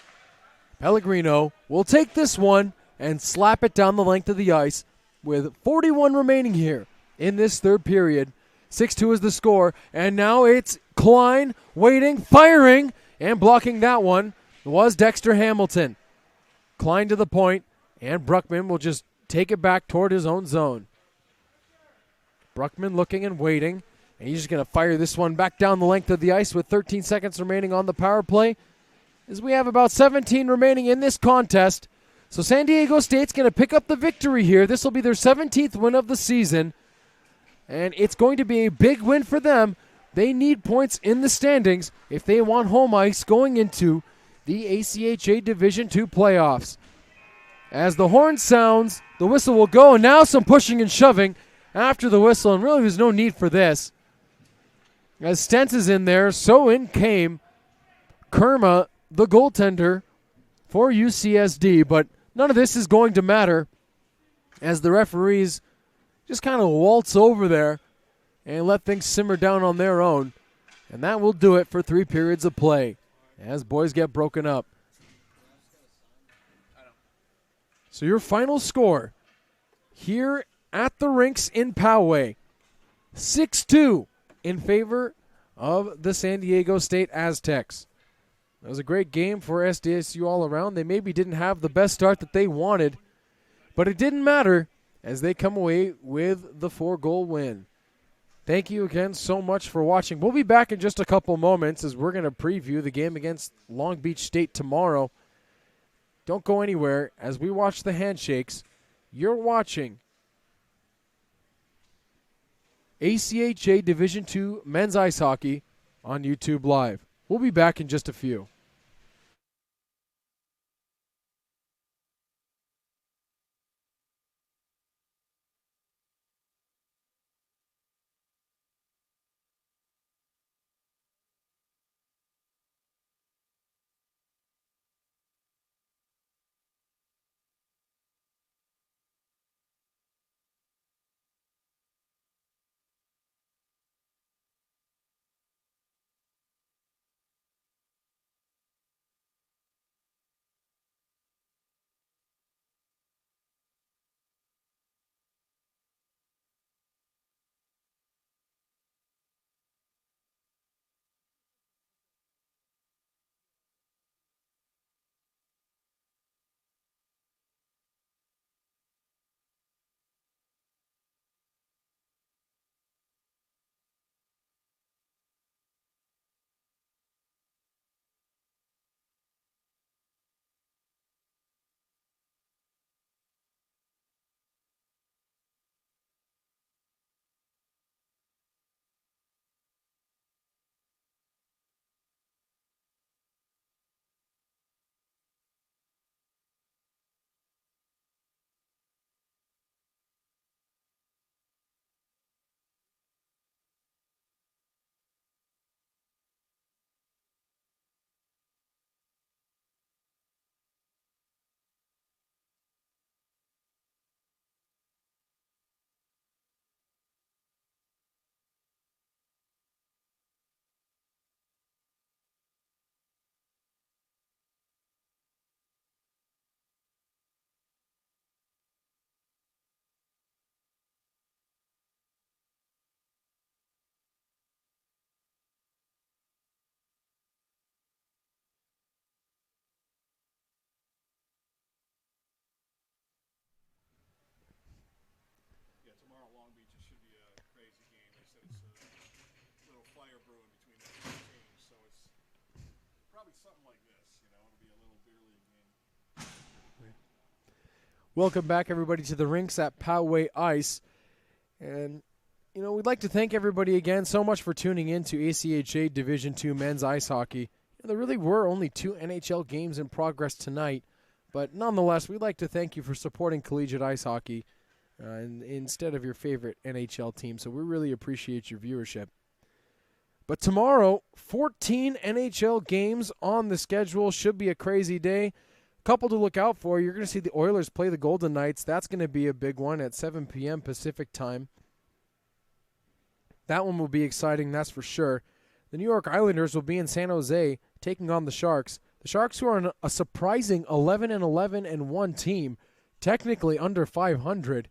Pellegrino will take this one and slap it down the length of the ice with 41 remaining here in this third period. 6-2 is the score, and now it's Klein waiting, firing, and blocking that one was Dexter Hamilton. Klein to the point, and Bruckman will just take it back toward his own zone. Bruckman looking and waiting, and he's just going to fire this one back down the length of the ice with 13 seconds remaining on the power play, as we have about 17 remaining in this contest. So San Diego State's going to pick up the victory here. This will be their 17th win of the season, and it's going to be a big win for them. They need points in the standings if they want home ice going into the ACHA Division II playoffs. As the horn sounds, the whistle will go, and now some pushing and shoving after the whistle, and really there's no need for this. As Stentz is in there, so in came Kerma, the goaltender for UCSD, but none of this is going to matter as the referees just kind of waltz over there and let things simmer down on their own. And that will do it for 3 periods of play as boys get broken up. So your final score here at the rinks in Poway, 6-2 in favor of the San Diego State Aztecs. That was a great game for SDSU all around. They maybe didn't have the best start that they wanted, but it didn't matter as they come away with the 4-goal win. Thank you again so much for watching. We'll be back in just a couple moments as we're going to preview the game against Long Beach State tomorrow. Don't go anywhere as we watch the handshakes. You're watching ACHA Division II Men's Ice Hockey on YouTube Live. We'll be back in just a few. Yeah, tomorrow Long Beach, it should be a crazy game. They said it's a little fire brewing between the two teams, so it's probably something like this, you know, it'll be a little beer league game. Welcome back, everybody, to the rinks at Poway Ice. And, you know, we'd like to thank everybody again so much for tuning in to ACHA Division II Men's Ice Hockey. There really were only 2 NHL games in progress tonight, but nonetheless, we'd like to thank you for supporting collegiate ice hockey instead of your favorite NHL team, so we really appreciate your viewership. But tomorrow, 14 NHL games on the schedule. Should be a crazy day. Couple to look out for. You're going to see the Oilers play the Golden Knights. That's going to be a big one at 7 p.m. Pacific time. That one will be exciting, that's for sure. The New York Islanders will be in San Jose taking on the Sharks. The Sharks, who are a surprising 11-11-1 team, technically under 500.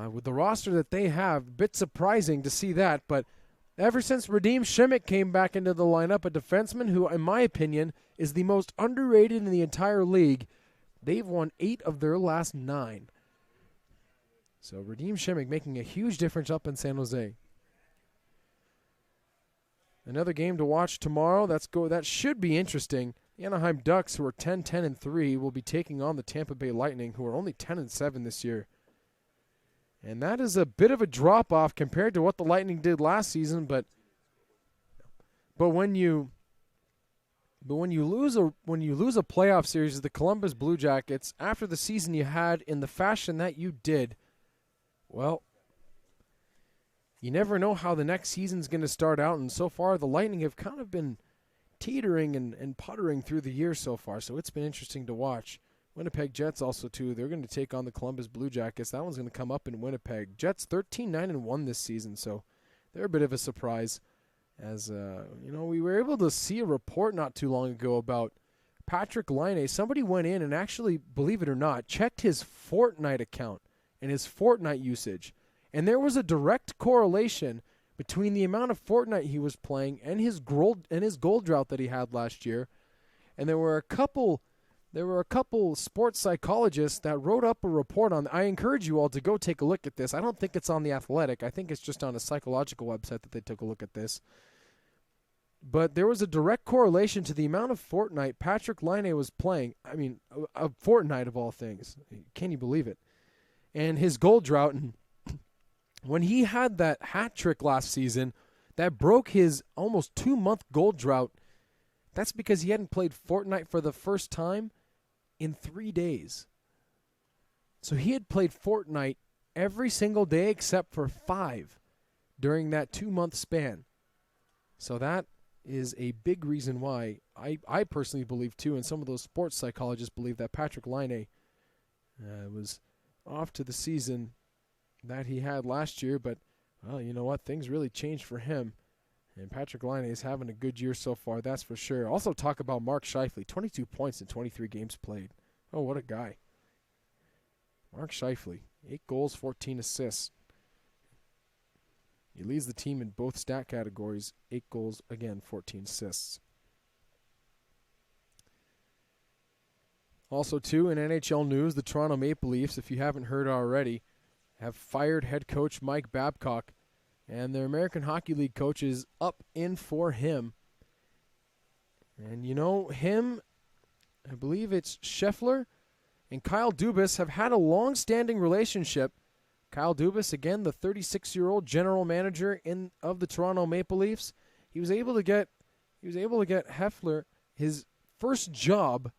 With the roster that they have, a bit surprising to see that. But ever since Radim Šimić came back into the lineup, a defenseman who, in my opinion, is the most underrated in the entire league, they've won 8 of their last 9. So Radim Šimić making a huge difference up in San Jose. Another game to watch tomorrow. That should be interesting. The Anaheim Ducks, who are 10-10-3, will be taking on the Tampa Bay Lightning, who are only 10-7 this year. And that is a bit of a drop-off compared to what the Lightning did last season, but when you lose a playoff series of the Columbus Blue Jackets after the season you had in the fashion that you did, well, you never know how the next season's going to start out, and so far the Lightning have kind of been teetering and puttering through the year so far, so it's been interesting to watch. Winnipeg Jets also, too. They're going to take on the Columbus Blue Jackets. That one's going to come up in Winnipeg. Jets 13-9-1 this season, so they're a bit of a surprise. As, we were able to see a report not too long ago about Patrick Laine. Somebody went in and actually, believe it or not, checked his Fortnite account and his Fortnite usage. And there was a direct correlation between the amount of Fortnite he was playing and his gold drought that he had last year. And there were a couple sports psychologists that wrote up a report on. I encourage you all to go take a look at this. I don't think it's on The Athletic. I think it's just on a psychological website that they took a look at this. but there was a direct correlation to the amount of Fortnite Patrick Laine was playing. I mean, a Fortnite of all things. Can you believe it? And his goal drought. And when he had that hat trick last season that broke his almost 2-month goal drought, that's because he hadn't played Fortnite for the first time in 3 days. So he had played Fortnite every single day except for 5 during that 2-month span. So that is a big reason why I personally believe too, and some of those sports psychologists believe, that Patrick Laine was off to the season that he had last year. But, well, you know what? Things really changed for him. And Patrick Laine is having a good year so far, that's for sure. Also talk about Mark Scheifele, 22 points in 23 games played. Oh, what a guy. Mark Scheifele, 8 goals, 14 assists. He leads the team in both stat categories, 8 goals, again, 14 assists. Also, too, in NHL news, the Toronto Maple Leafs, if you haven't heard already, have fired head coach Mike Babcock, and their American Hockey League coach is up in for him. And you know, him, I believe it's Scheffler, and Kyle Dubas have had a long-standing relationship. Kyle Dubas, again, the 36-year-old general manager of the Toronto Maple Leafs, he was able to get Heffler his first job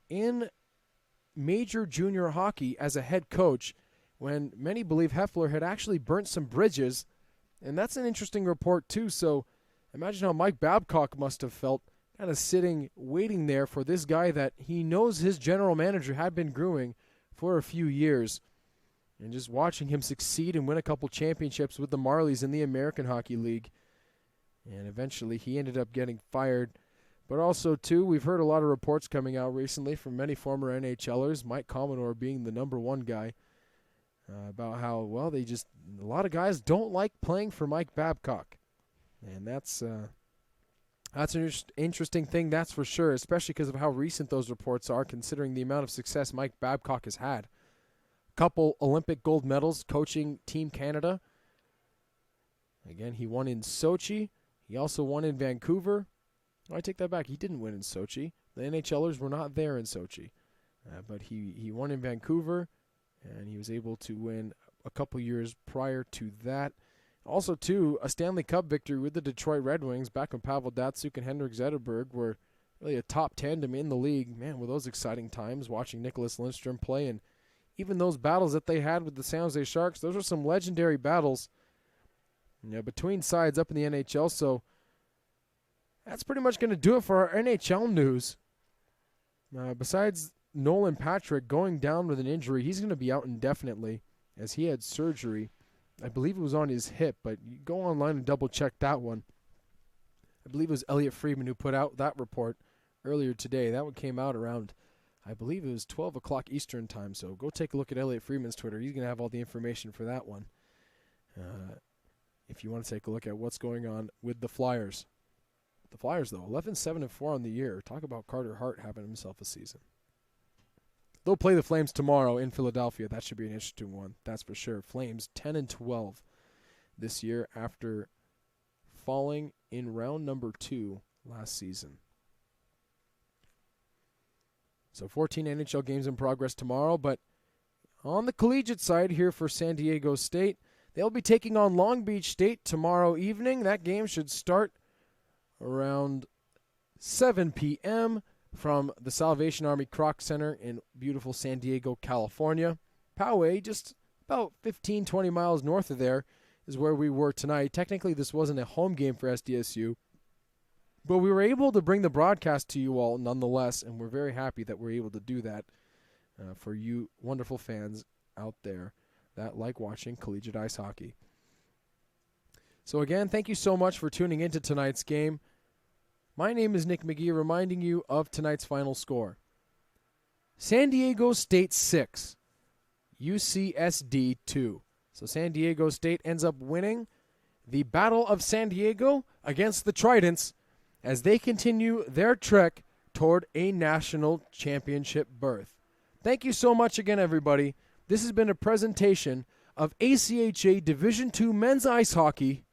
in major junior hockey as a head coach, when many believe Heffler had actually burnt some bridges. And that's an interesting report too. So imagine how Mike Babcock must have felt, kind of sitting, waiting there for this guy that he knows his general manager had been grooming for a few years, and just watching him succeed and win a couple championships with the Marlies in the American Hockey League. And eventually he ended up getting fired. But also, too, we've heard a lot of reports coming out recently from many former NHLers, Mike Commodore being the number one guy, about how, well, a lot of guys don't like playing for Mike Babcock. And that's an interesting thing, that's for sure, especially because of how recent those reports are, considering the amount of success Mike Babcock has had. Couple Olympic gold medals coaching Team Canada. Again, he won in Sochi. He also won in Vancouver. Oh, I take that back. He didn't win in Sochi. The NHLers were not there in Sochi. But he won in Vancouver, and he was able to win a couple years prior to that. Also, too, a Stanley Cup victory with the Detroit Red Wings back when Pavel Datsyuk and Henrik Zetterberg were really a top tandem in the league. Man, were those exciting times watching Nicholas Lindstrom play, and even those battles that they had with the San Jose Sharks, those were some legendary battles, between sides up in the NHL. So that's pretty much going to do it for our NHL news. Besides Nolan Patrick going down with an injury, he's going to be out indefinitely as he had surgery. I believe it was on his hip, but you go online and double-check that one. I believe it was Elliot Friedman who put out that report earlier today. That one came out around, I believe it was 12 o'clock Eastern time, so go take a look at Elliot Friedman's Twitter. He's going to have all the information for that one. If you want to take a look at what's going on with the Flyers. The Flyers, though, 11-7-4 on the year. Talk about Carter Hart having himself a season. They'll play the Flames tomorrow in Philadelphia. That should be an interesting one, that's for sure. Flames 10-12 this year after falling in round number 2 last season. So 14 NHL games in progress tomorrow, but on the collegiate side here for San Diego State, they'll be taking on Long Beach State tomorrow evening. That game should start around 7 p.m. from the Salvation Army Kroc Center in beautiful San Diego, California. Poway, just about 15-20 miles north of there, is where we were tonight. Technically, this wasn't a home game for SDSU, but we were able to bring the broadcast to you all nonetheless, and we're very happy that we're able to do that for you wonderful fans out there that like watching collegiate ice hockey. So again, thank you so much for tuning into tonight's game. My name is Nick McGee, reminding you of tonight's final score. San Diego State 6, UCSD 2. So San Diego State ends up winning the Battle of San Diego against the Tridents as they continue their trek toward a national championship berth. Thank you so much again, everybody. This has been a presentation of ACHA Division II Men's Ice Hockey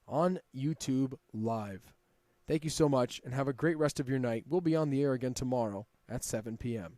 on YouTube Live. Thank you so much, and have a great rest of your night. We'll be on the air again tomorrow at 7 p.m.